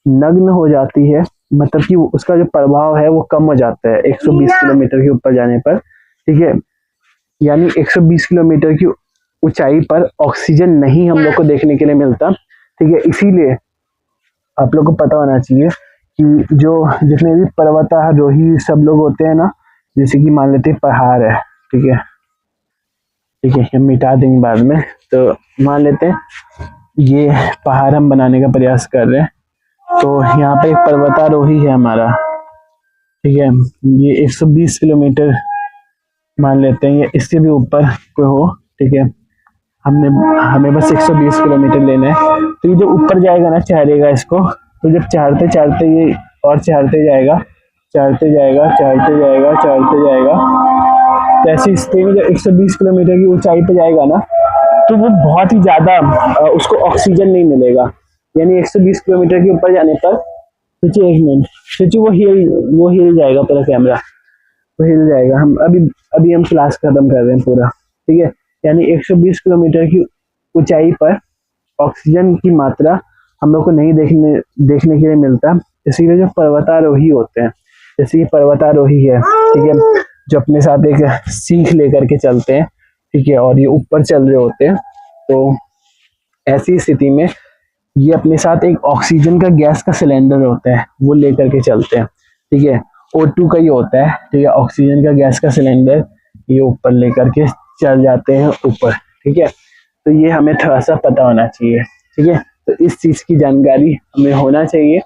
नग्न हो जाती है, मतलब कि उसका जो प्रभाव है वो कम हो जाता है 120 किलोमीटर के ऊपर जाने पर। ठीक है, यानी 120 किलोमीटर की ऊंचाई पर ऑक्सीजन नहीं हम लोग को देखने के लिए मिलता। ठीक है, इसीलिए आप लोग को पता होना चाहिए कि जो जितने भी पर्वतारोही सब लोग होते हैं ना, जैसे कि मान लेते हैं पहाड़ है, ठीक है, ठीक है, हम मिटा देंगे बाद में। तो मान लेते हैं ये पहाड़ हम बनाने का प्रयास कर रहे हैं, तो यहाँ पे एक पर्वतारोही है हमारा, ठीक है, ये 120 किलोमीटर मान लेते हैं, या इससे भी ऊपर कोई हो। ठीक है, हमें बस 120 किलोमीटर लेना है। तो ये जब ऊपर जाएगा ना, चढ़ेगा इसको, तो जब चढ़ते चढ़ते ये और चढ़ते जाएगा, चढ़ते जाएगा, चढ़ते जाएगा, चढ़ते जाएगा, तो ऐसी स्थिति में जब 120 किलोमीटर की ऊंचाई पे जाएगा ना, तो वो बहुत ही ज्यादा उसको ऑक्सीजन नहीं मिलेगा। यानी 120 किलोमीटर के ऊपर जाने पर, सोचिए, एक मिनट सोचिए, वो हिल जाएगा पूरा कैमरा, वो हिल जाएगा। हम अभी हम क्लास खत्म कर रहे हैं पूरा। ठीक है, यानी 120 किलोमीटर की ऊंचाई पर ऑक्सीजन की मात्रा हम लोग को नहीं देखने के लिए मिलता। इसीलिए जो पर्वतारोही होते हैं, जैसे ये पर्वतारोही है, ठीक है, जो अपने साथ एक सीख लेकर के चलते हैं, ठीक है, और ये ऊपर चल रहे होते हैं, तो ऐसी स्थिति में ये अपने साथ एक ऑक्सीजन का गैस का सिलेंडर होता है, वो लेकर के चलते हैं। ठीक है, O2 का ही होता है, ठीक है, ऑक्सीजन का गैस का सिलेंडर ये ऊपर लेकर के चल जाते हैं ऊपर। ठीक है, तो ये हमें थोड़ा सा पता होना चाहिए। ठीक है, तो इस चीज की जानकारी हमें होना चाहिए,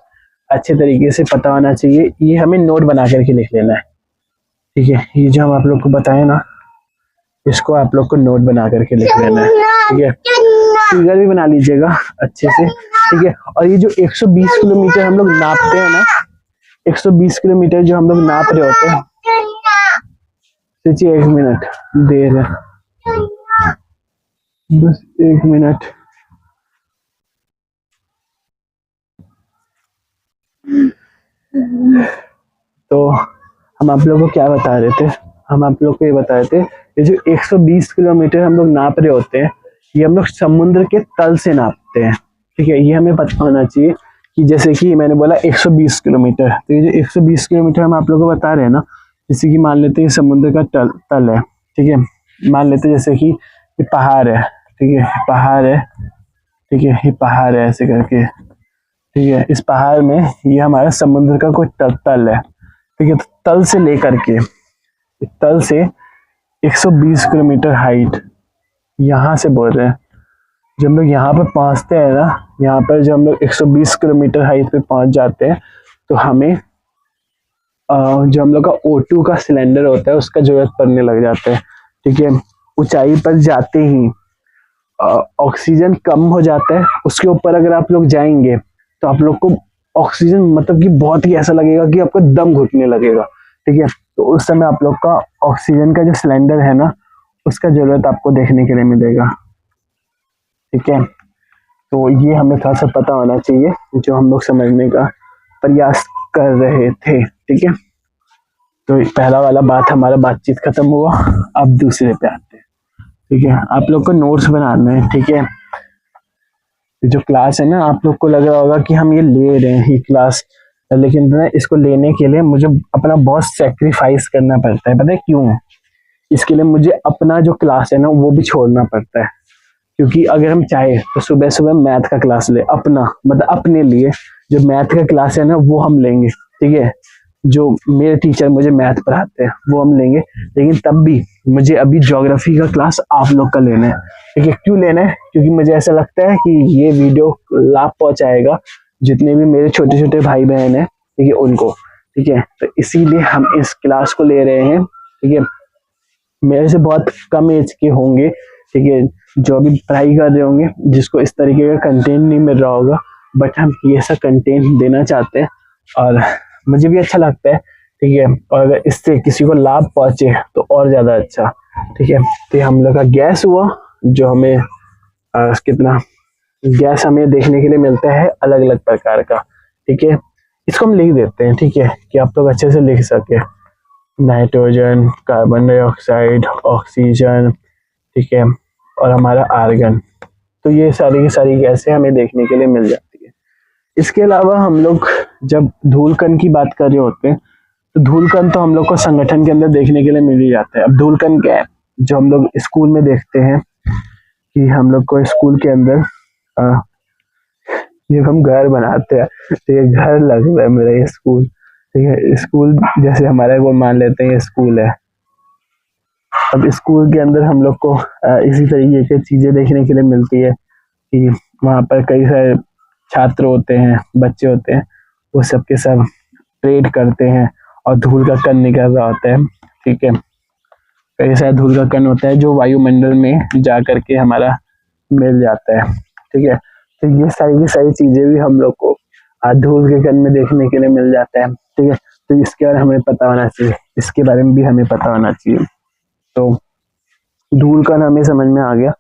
अच्छे तरीके से पता होना चाहिए, ये हमें नोट बना करके लिख लेना है। ठीक है, ये जो हम आप लोग को बताए ना, इसको आप लोग को नोट बना करके लिख लेना है। ठीक है, फिगर भी बना लीजिएगा अच्छे से। ठीक है, और ये जो 120 किलोमीटर हम लोग नापते हैं ना, 120 किलोमीटर जो हम लोग नाप रहे होते हैं, सोचिए, 1 मिनट देर है, बस 1 मिनट। तो हम आप लोगों को क्या बता रहे थे, हम आप लोग को ये बता रहे थे, ये जो 120 किलोमीटर हम लोग नाप रहे होते हैं, ये हम लोग समुद्र के तल से नापते हैं। ठीक है, ये हमें पता होना चाहिए कि जैसे कि मैंने बोला 120 किलोमीटर, तो ये जो 120 किलोमीटर हम आप लोगों को बता रहे हैं ना, जैसे कि मान लेते हैं समुद्र का तल है। ठीक है, मान लेते हैं जैसे कि ये पहाड़ है, ठीक है, पहाड़ है, ठीक है, ये पहाड़ है ऐसे करके, ठीक है। इस पहाड़ में ये हमारा समुद्र का कोई तल है, ठीक है। तो तल से लेकर के, तल से 120 किलोमीटर हाइट, यहाँ से बोल रहे हैं। जब हम लोग यहाँ पर पहुँचते हैं ना, यहाँ पर जब हम लोग 120 किलोमीटर हाइट पे पहुँच जाते हैं, तो हमें जो हम लोग का O2 का सिलेंडर होता है उसका जरूरत पड़ने लग जाता है, ठीक है। ऊंचाई पर जाते ही ऑक्सीजन कम हो जाता है। उसके ऊपर अगर आप लोग जाएंगे तो आप लोग को ऑक्सीजन मतलब कि बहुत ही ऐसा लगेगा कि आपको दम घुटने लगेगा, ठीक है। तो उस समय आप लोग का ऑक्सीजन का जो सिलेंडर है ना, उसका जरूरत आपको देखने के लिए मिलेगा, ठीक है। तो ये हमें थोड़ा सा पता होना चाहिए, जो हम लोग समझने का प्रयास कर रहे थे, ठीक है। तो पहला वाला बात हमारा बातचीत खत्म हुआ, अब दूसरे पे आते हैं, ठीक है। आप लोग को नोट्स बनाना है, ठीक है। जो क्लास है ना, आप लोग को लग रहा होगा कि हम ये ले रहे हैं ये क्लास, लेकिन ना इसको लेने के लिए मुझे अपना बहुत सेक्रीफाइस करना पड़ता है। पता है क्यों? इसके लिए मुझे अपना जो क्लास है ना वो भी छोड़ना पड़ता है, क्योंकि अगर हम चाहे तो सुबह सुबह मैथ का क्लास ले, अपना मतलब अपने लिए जो मैथ का क्लास है ना वो हम लेंगे, ठीक है। जो मेरे टीचर मुझे मैथ पढ़ाते हैं वो हम लेंगे, लेकिन तब भी मुझे अभी ज्योग्राफी का क्लास आप लोग का लेना है, ठीक है। क्यों लेना है? क्योंकि मुझे ऐसा लगता है कि ये वीडियो लाभ पहुंचाएगा जितने भी मेरे छोटे छोटे भाई बहन हैं, ठीक है, उनको, ठीक है। तो इसीलिए हम इस क्लास को ले रहे हैं, ठीक है। मेरे से बहुत कम एज के होंगे, ठीक है, जो अभी पढ़ाई कर रहे होंगे, जिसको इस तरीके का कंटेंट नहीं मिल रहा होगा, बट हम ये सब कंटेंट देना चाहते हैं और मुझे भी अच्छा लगता है, ठीक है। और अगर इससे किसी को लाभ पहुंचे तो और ज्यादा अच्छा, ठीक है। तो हम लोग का गैस हुआ, जो हमें कितना गैस हमें देखने के लिए मिलता है अलग अलग प्रकार का, ठीक है। इसको हम लिख देते हैं, ठीक है, कि आप लोग अच्छे से लिख सके। नाइट्रोजन, कार्बन डाइऑक्साइड, ऑक्सीजन, ठीक है, और हमारा आर्गन। तो ये सारी की सारी गैसें हमें देखने के लिए मिल जाती है। इसके अलावा हम लोग जब धूल कण की बात कर रहे होते हैं, तो धूल कण तो हम लोग को संगठन के अंदर देखने के लिए मिल ही जाता है। अब धूल कण क्या है? जो हम लोग स्कूल में देखते हैं कि हम लोग को स्कूल के अंदर जब हम घर बनाते हैं तो ये घर लग रहा है मेरा ये स्कूल, ठीक है। स्कूल जैसे हमारा वो मान लेते हैं ये स्कूल है। अब स्कूल के अंदर हम लोग को इसी तरीके की चीजें देखने के लिए मिलती है कि वहाँ पर कई सारे छात्र होते हैं, बच्चे होते हैं, वो सब के सब ट्रेड करते हैं और धूल का कण निकल रहा होता है, ठीक है। कई सारे धूल का कण होता है जो वायुमंडल में जा करके हमारा मिल जाता है, ठीक है। तो ये सारी की सारी चीजें भी हम लोग को धूल के कण में देखने के लिए मिल जाता है, ठीक है। तो इसके बारे में हमें पता होना चाहिए, इसके बारे में भी हमें पता होना चाहिए। तो धूल कण हमें समझ में आ गया।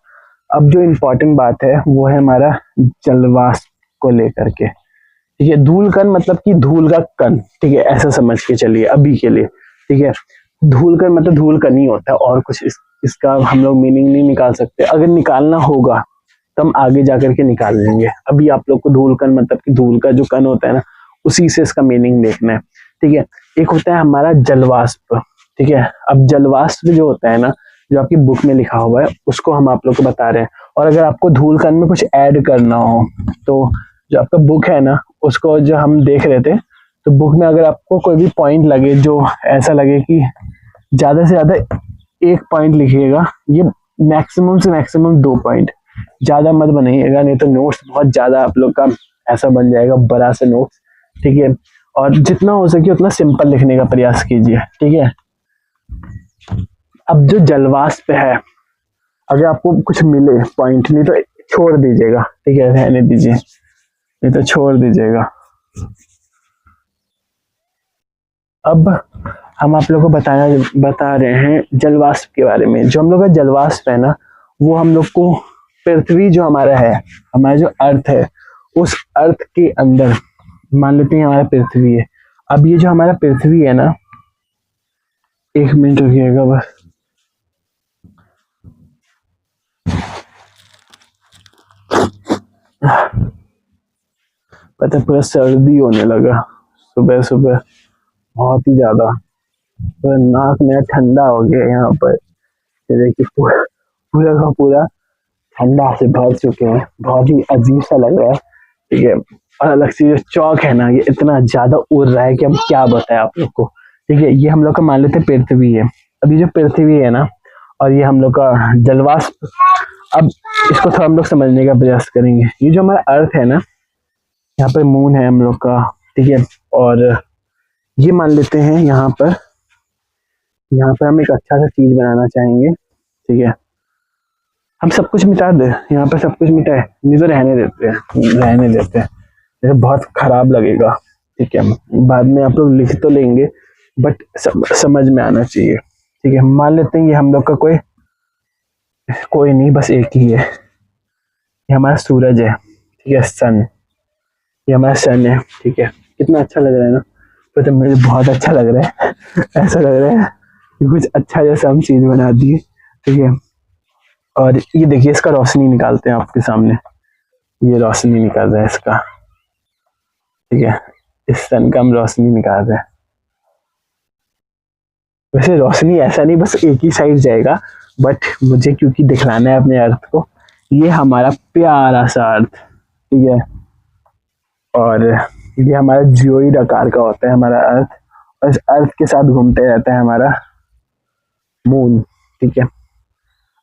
अब जो इम्पोर्टेंट बात है वो है हमारा जलवाष्प को लेकर के, ठीक है। धूल कण मतलब कि धूल का कण, ठीक है, ऐसा समझ के चलिए अभी के लिए, ठीक है। धूल कण मतलब धूल कण ही होता है, और कुछ इसका हम लोग मीनिंग नहीं निकाल सकते। अगर निकालना होगा तो हम आगे जाकर के निकाल लेंगे। अभी आप लोग को धूल कण मतलब कि धूल का जो कण होता है ना, उसी से इसका मीनिंग देखना है, ठीक है। एक होता है हमारा जलवाष्प, ठीक है। अब जलवाष्प जो होता है ना, जो आपकी बुक में लिखा हुआ है, उसको हम आप लोग को बता रहे हैं। और अगर आपको धूल कण में कुछ ऐड करना हो तो जो आपका बुक है ना, उसको जो हम देख रहे थे, तो बुक में अगर आपको कोई भी पॉइंट लगे जो ऐसा लगे कि ज्यादा से ज्यादा एक पॉइंट लिखिएगा, ये मैक्सिमम से मैक्सिमम 2 पॉइंट, ज्यादा मत बनाइएगा, नहीं तो नोट्स बहुत ज्यादा आप लोग का ऐसा बन जाएगा बड़ा सा नोट्स, ठीक है। और जितना हो सके उतना सिंपल लिखने का प्रयास कीजिए, ठीक है। अब जो जलवाष्प है, अगर आपको कुछ मिले पॉइंट, नहीं तो छोड़ दीजिएगा, ठीक है, रहने दीजिए, नहीं तो छोड़ दीजिएगा। अब हम आप लोग को बता रहे हैं जलवाष्प के बारे में। जो हम लोग का जलवाष्प है ना, वो हम लोग को पृथ्वी जो हमारा है, हमारा जो अर्थ है, उस अर्थ के अंदर मान लेते हैं हमारा पृथ्वी है। अब ये जो हमारा पृथ्वी है ना, 1 मिनट रुकिएगा बस। पता पूरा सर्दी होने लगा सुबह सुबह, बहुत ही ज्यादा। पूरा नाक मेरा ठंडा हो गया यहाँ पर, ये देखिए पूरा पूरा का पूरा ठंडा से भर चुके हैं, बहुत ही अजीब सा लग रहा है। ठीक है, और अलग से जो चौक है ना, ये इतना ज्यादा उड़ रहा है कि अब क्या बताएं आप लोग को। ठीक है, ये हम लोग का मान लेते हैं पृथ्वी है। अभी जो पृथ्वी है ना, और ये हम लोग का जलवाष्प, अब इसको थोड़ा हम लोग समझने का प्रयास करेंगे। ये जो हमारा अर्थ है ना, यहाँ पर मून है हम लोग का। ठीक है, और ये मान लेते हैं यहाँ पर हम एक अच्छा सा चीज बनाना चाहेंगे। ठीक है, हम सब कुछ मिटा दे, यहाँ पर सब कुछ मिटाए नहीं तो रहने देते हैं, रहने देते हैं, ये बहुत खराब लगेगा। ठीक है, बाद में आप लोग लिख तो लेंगे, बट समझ में आना चाहिए। ठीक है, मान लेते हैं ये हम लोग का कोई नहीं, बस एक ही है, ये हमारा सूरज है। ठीक है, सन, ये हमारा सन है। ठीक है, कितना अच्छा लग रहा है ना, तो मुझे बहुत अच्छा लग रहा है ऐसा लग रहा है कि कुछ अच्छा जैसा हम चीज बना दिए। ठीक है, और ये देखिए इसका रोशनी निकालते हैं आपके सामने, ये रोशनी निकाल रहा है इसका। ठीक है, इस सन का हम रोशनी निकाल रहे हैं। वैसे रोशनी ऐसा नहीं बस एक ही साइड जाएगा, बट मुझे क्योंकि दिखलाना है अपने अर्थ को, ये हमारा प्यारा सा अर्थ। ठीक है, और ये हमारा जियोइड आकार का होता है हमारा अर्थ, और इस अर्थ के साथ घूमते रहता है हमारा मून। ठीक है,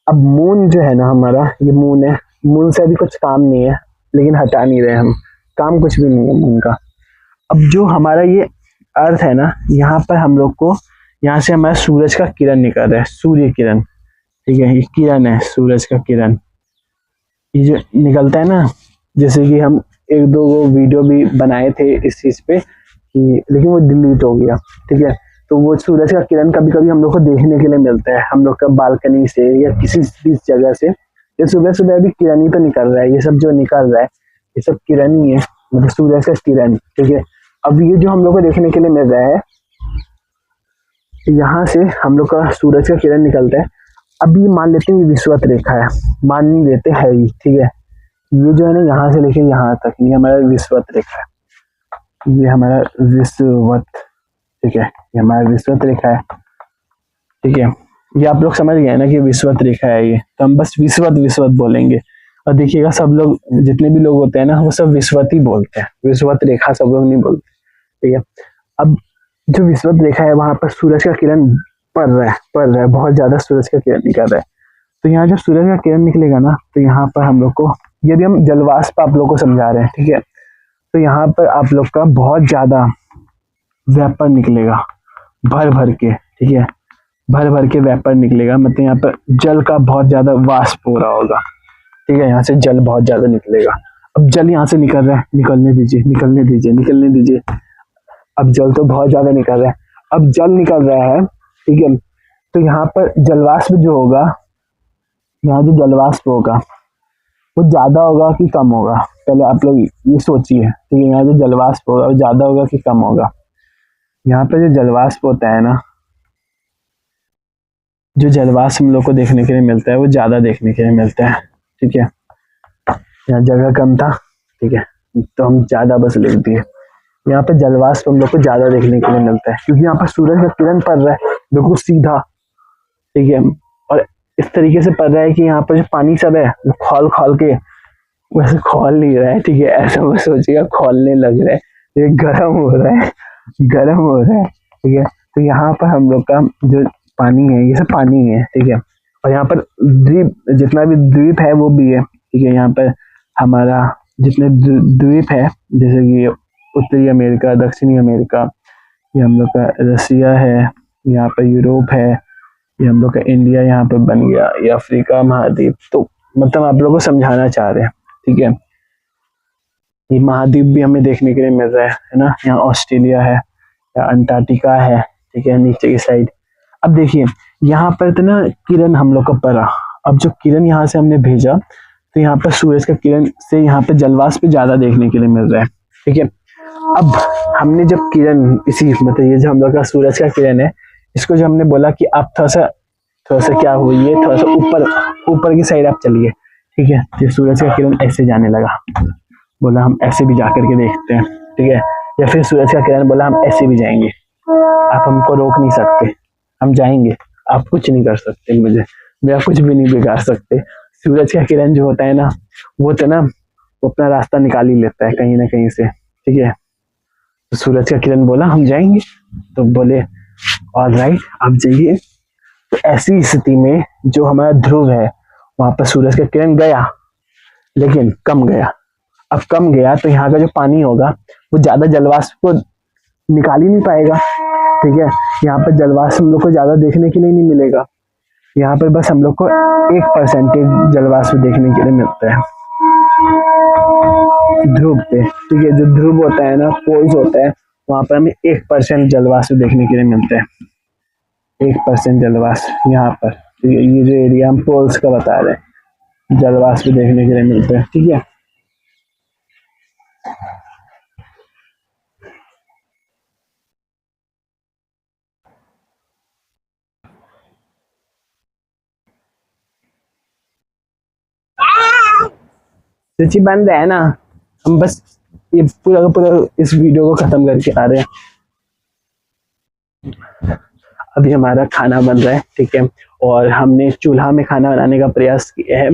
अब मून जो है ना हमारा, ये मून है, मून से अभी कुछ काम नहीं है, लेकिन हटा नहीं रहे हम, काम कुछ भी नहीं है मून का। अब जो हमारा ये अर्थ है ना, यहाँ पर हम लोग को, यहाँ से हमारा सूरज का किरण निकल रहा है, सूर्य किरण। ठीक है, ये किरण है, सूरज का किरण, ये जो निकलता है ना, जैसे कि हम एक दो वीडियो भी बनाए थे इस चीज पे कि, लेकिन वो डिलीट हो गया। ठीक है, तो वो सूरज का किरण कभी कभी हम लोग को देखने के लिए मिलता है, हम लोग का बालकनी से या किसी भी जगह से। ये सुबह सुबह अभी किरण ही तो निकल रहा है, ये सब जो निकल रहा है ये सब किरण ही है, मतलब सूरज का किरण। ठीक है, अब ये जो हम लोग को देखने के लिए मिल रहा है, यहाँ से हम लोग का सूरज का किरण निकलता है। अभी मान लेते हैं ये विषुवत रेखा है, मान नहीं लेते है ही। ठीक है, ये जो है ना यहाँ से लेके यहाँ तक, ये हमारा विषुवत रेखा है, ये हमारा विषुवत। ठीक है, ये हमारा विषुवत रेखा है। ठीक है, ये आप लोग समझ गए ना कि विषुवत रेखा है ये, तो हम बस विषुवत विषुवत बोलेंगे। और देखिएगा सब लोग, जितने भी लोग होते हैं ना, वो सब विषुवत ही बोलते हैं, विषुवत रेखा सब लोग नहीं बोलते। ठीक है, अब जो विषुवत रेखा है वहां पर सूरज का किरण पड़ रहा है, बहुत ज्यादा सूरज का किरण निकल रहा है। तो यहाँ जब सूरज का किरण निकलेगा ना, तो यहाँ पर हम लोग को, यदि हम जलवाष्प आप लोग को समझा रहे हैं, ठीक है, तो यहाँ पर आप लोग का बहुत ज्यादा वेपर निकलेगा, भर भर के। ठीक है, भर भर के वेपर निकलेगा, मतलब यहाँ पर जल का बहुत ज्यादा वाष्प हो रहा होगा। ठीक है, यहाँ से जल बहुत ज्यादा निकलेगा। अब जल यहाँ से निकल रहा है, निकलने दीजिए, निकलने दीजिए, निकलने दीजिए। अब जल तो बहुत ज्यादा निकल रहा है, अब जल निकल रहा है। ठीक है, तो यहाँ पर जलवाष्प जो होगा, यहाँ जो जलवाष्प होगा वो ज्यादा होगा कि कम होगा, पहले आप लोग ये सोचिए। ठीक है, यहाँ जो जलवाष्प होगा वो ज्यादा होगा कि कम होगा। यहाँ पर जो जलवाष्प होता है ना, जो जलवाष्प हम लोग को देखने के लिए मिलता है वो ज्यादा देखने के लिए मिलता है। ठीक है, यहाँ जगह कम था, ठीक है, तो हम ज्यादा बस लिख दिए। यहाँ पे जलवाष्प हम लोग को ज्यादा देखने के लिए मिलता है, क्योंकि यहाँ पर सूरज का किरण पड़ रहा है बिल्कुल सीधा। ठीक है, और इस तरीके से पड़ रहा है कि यहाँ पर जो पानी सब है वो खोल खोल के, वैसे खोल नहीं रहा है। ठीक है, ऐसा मत सोचिएगा खोलने लग रहा है, ये गर्म हो रहा है, गर्म हो रहा है। ठीक है, तो यहाँ पर हम लोग का जो पानी है ये सब पानी है। ठीक है, और यहाँ पर द्वीप, जितना भी द्वीप है वो भी है। ठीक है, यहाँ पर हमारा जितने द्वीप है, जैसे कि उत्तरी अमेरिका, दक्षिणी अमेरिका, ये हम लोग का रसिया है, यहाँ पर यूरोप है, ये हम लोग का इंडिया यहाँ पर बन गया, ये अफ्रीका महाद्वीप। तो मतलब आप लोगों को समझाना चाह रहे हैं। ठीक है, ये महाद्वीप भी हमें देखने के लिए मिल रहा है ना, यहाँ ऑस्ट्रेलिया है, या अंटार्कटिका है। ठीक है, नीचे की साइड। अब देखिए यहाँ पर तो ना किरण हम लोग का पड़ा, अब जो किरण यहाँ से हमने भेजा, तो यहाँ पर सूरज का किरण से यहाँ पे जलवाष्प ज्यादा देखने के लिए मिल रहा है। ठीक है, अब हमने जब किरण, इसी मतलब ये जो हम लोग का सूरज का किरण है, इसको जो हमने बोला कि आप थोड़ा सा क्या हुई है, थोड़ा सा ऊपर की साइड आप चलिए। ठीक है, तो सूरज का किरण ऐसे जाने लगा, बोला हम ऐसे भी जाकर के देखते हैं। ठीक है, या फिर सूरज का किरण बोला हम ऐसे भी जाएंगे, आप हमको रोक नहीं सकते, हम जाएंगे, आप कुछ नहीं कर सकते, मुझे मेरा कुछ भी नहीं बिगाड़ सकते। सूरज का किरण जो होता है ना, वो तो ना वो अपना रास्ता निकाल ही लेता है कहीं ना कहीं से, ठीक है। तो सूरज का किरण बोला हम जाएंगे, तो बोले ऑल राइट आप जाइए। तो ऐसी स्थिति में जो हमारा ध्रुव है वहां पर सूरज का किरण गया, लेकिन कम गया। अब कम गया तो यहाँ का जो पानी होगा वो ज्यादा जलवाष्प को निकाल ही नहीं पाएगा, ठीक है। यहाँ पर जलवाष्प हम लोग को ज्यादा देखने के लिए नहीं मिलेगा, यहाँ पर बस हम लोग को 1% जलवाष्प देखने के लिए मिलता है ध्रुव पे, ठीक है। जो ध्रुव होता है ना, पोल्स होता है, वहां पर हमें 1% जलवाष्प देखने के लिए मिलता है। 1% जलवाष्प यहाँ पर, ठीक है। ये जो एरिया हम पोल्स का बता रहे हैं, जलवाष्प देखने के लिए मिलता है, ठीक है। रुचि बन रहा है ना, हम बस ये पूरा का पूरा इस वीडियो को खत्म करके आ रहे हैं। अभी हमारा खाना बन रहा है, ठीक है। और हमने चूल्हा में खाना बनाने का प्रयास किया है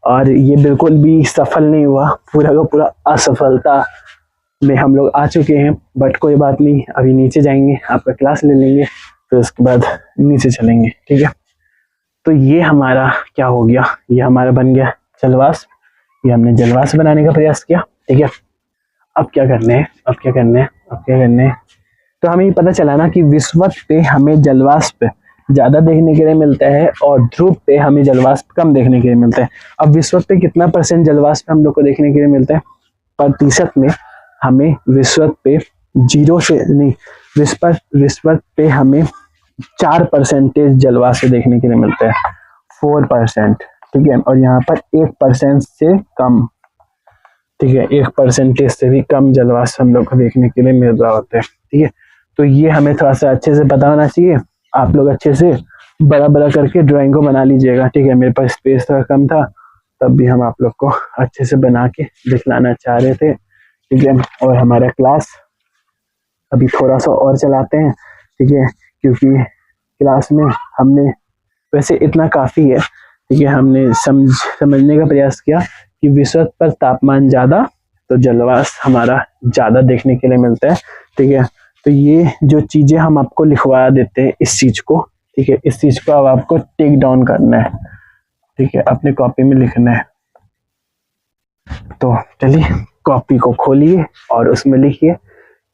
और ये बिल्कुल भी सफल नहीं हुआ, पूरा का पूरा असफलता में हम लोग आ चुके हैं। बट कोई बात नहीं, अभी नीचे जाएंगे, आपका क्लास ले लेंगे, फिर उसके बाद नीचे चलेंगे, ठीक है। तो ये हमारा क्या हो गया, ये हमारा बन गया जलवाष्प। ये हमने जलवाष्प बनाने का प्रयास किया, ठीक है। अब क्या करने हैं, अब क्या करने हैं, अब क्या करने हैं, तो हमें ये पता चला ना कि विषुवत पे हमें जलवाष्प ज्यादा देखने के लिए मिलता है और ध्रुव पे हमें जलवाष्प कम देखने के लिए मिलता है। अब विषुवत पे कितना % जलवाष्प हम लोग को देखने के लिए मिलता है प्रतिशत में, हमें विषुवत पे 0 से नहीं, विषुवत पे हमें 4% जलवाष्प देखने के लिए मिलता है, 4%, ठीक है। और यहाँ पर 1% से कम, ठीक है, 1% से भी कम जलवाष्प हम लोग को देखने के लिए मिल रहा होता है, ठीक है। तो ये हमें थोड़ा सा अच्छे से पता होना चाहिए। आप लोग अच्छे से बड़ा बड़ा करके ड्राइंग को बना लीजिएगा, ठीक है। मेरे पास स्पेस थोड़ा कम था, तब भी हम आप लोग को अच्छे से बना के दिखलाना चाह रहे थे, ठीक है। और हमारा क्लास अभी थोड़ा सा और चलाते हैं, ठीक है, क्योंकि क्लास में हमने वैसे इतना काफ़ी है, ठीक है। हमने समझने का प्रयास किया कि विषुवत पर तापमान ज़्यादा तो जलवाष्प हमारा ज़्यादा देखने के लिए मिलता है, ठीक है। तो ये जो चीज़ें हम आपको लिखवा देते हैं इस चीज़ को, ठीक है, इस चीज़ को अब आपको टेक डाउन करना है, ठीक है, अपने कॉपी में लिखना है। तो चलिए कॉपी को खोलिए और उसमें लिखिए,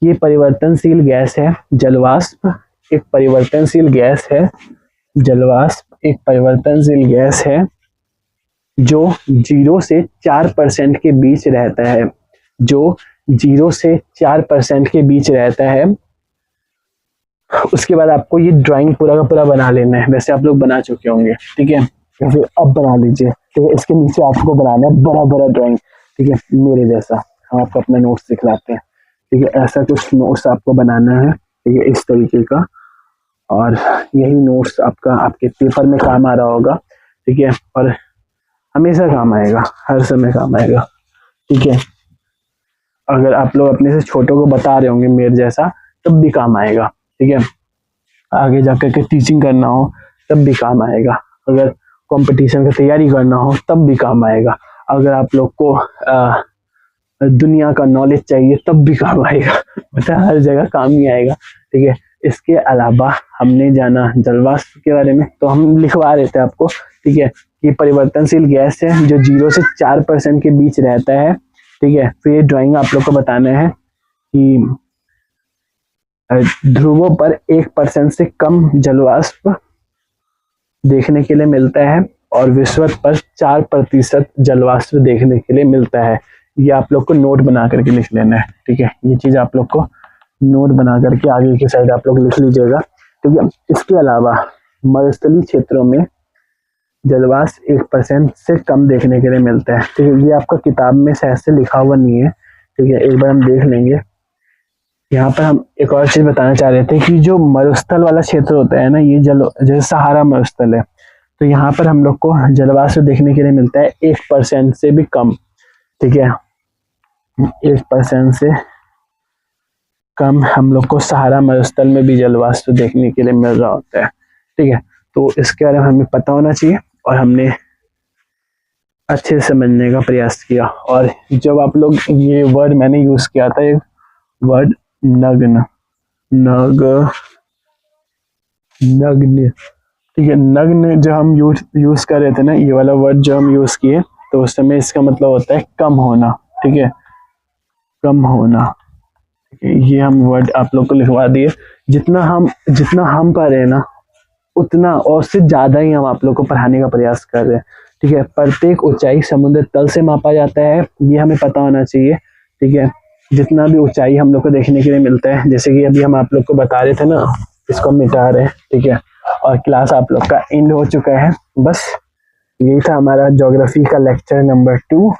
ये परिवर्तनशील गैस है जलवाष्प, एक परिवर्तनशील गैस है जलवाष्प, एक परिवर्तनशील गैस है जो 0 से 4% के बीच रहता है, जो 0 से 4% के बीच रहता है। उसके बाद आपको ये ड्राइंग पूरा का पूरा बना लेना है, वैसे आप लोग बना चुके होंगे, ठीक है, या फिर अब बना लीजिए, ठीक है। इसके नीचे आपको बनाना है बड़ा बड़ा ड्राइंग, ठीक है, मेरे जैसा। हम आपको अपना नोट्स दिखलाते हैं, ठीक है। ऐसा कुछ नोट्स आपको बनाना है, ठीक है, इस तरीके का। और यही नोट्स आपका आपके पेपर में काम आ रहा होगा, ठीक है, और हमेशा काम आएगा, हर समय काम आएगा, ठीक है। अगर आप लोग अपने से छोटों को बता रहे होंगे मेरे जैसा, तब भी काम आएगा, ठीक है। आगे जाकर के टीचिंग करना हो तब भी काम आएगा, अगर कंपटीशन की तैयारी करना हो तब भी काम आएगा, अगर आप लोग को दुनिया का नॉलेज चाहिए तब भी काम आएगा, मतलब हर जगह काम ही आएगा, ठीक है। इसके अलावा हमने जाना जलवाष्प के बारे में, तो हम लिखवा रहे थे आपको, ठीक है, कि परिवर्तनशील गैस है जो 0 से 4% के बीच रहता है, ठीक है। फिर ये ड्राइंग आप लोग को बताना है कि ध्रुवों पर 1% से कम जलवाष्प देखने के लिए मिलता है और विषुवत पर 4% जलवाष्प देखने के लिए मिलता है। ये आप लोग को नोट बना करके लिख लेना है, ठीक है। ये चीज आप लोग को नोट बना करके आगे की साइड आप लोग लिख लीजिएगा, ठीक है। इसके अलावा मरुस्थलीय क्षेत्रों में जलवाष्प 1% से कम देखने के लिए मिलता है, ठीक है। ये आपका किताब में शायद से लिखा हुआ नहीं है, ठीक है, एक बार हम देख लेंगे। यहाँ पर हम एक और चीज बताना चाह रहे थे कि जो मरुस्थल वाला क्षेत्र होता है ना, ये जैसे सहारा मरुस्थल है, तो यहाँ पर हम लोग को जलवाष्प देखने के लिए मिलता है 1% से भी कम, ठीक है। 1% से कम हम लोग को सहारा मरुस्थल में भी जलवाष्प देखने के लिए मिल रहा होता है, ठीक है। तो इसके बारे में हमें पता होना चाहिए और हमने अच्छे से समझने का प्रयास किया। और जब आप लोग ये वर्ड मैंने यूज किया था, एक वर्ड नग्न, नग नग्न, ठीक है, नग्न जो हम यूज कर रहे थे ना, ये वाला वर्ड जो हम यूज किए, तो उस समय इसका मतलब होता है कम होना, ठीक है, कम होना। ठीक है, ये हम वर्ड आप लोग को लिखवा दिए। जितना हम पढ़ रहे हैं ना, उतना और उससे ज्यादा ही हम आप लोग को पढ़ाने का प्रयास कर रहे हैं। ठीक है, प्रत्येक ऊंचाई समुद्र तल से मापा जाता है, ये हमें पता होना चाहिए। ठीक है, जितना भी ऊंचाई हम लोग को देखने के लिए मिलता है, जैसे कि अभी हम आप लोग को बता रहे थे ना, इसको हम मिटा रहे हैं। ठीक है, और क्लास आप लोग का एंड हो चुका है। बस यही था हमारा ज्योग्राफी का लेक्चर नंबर 2।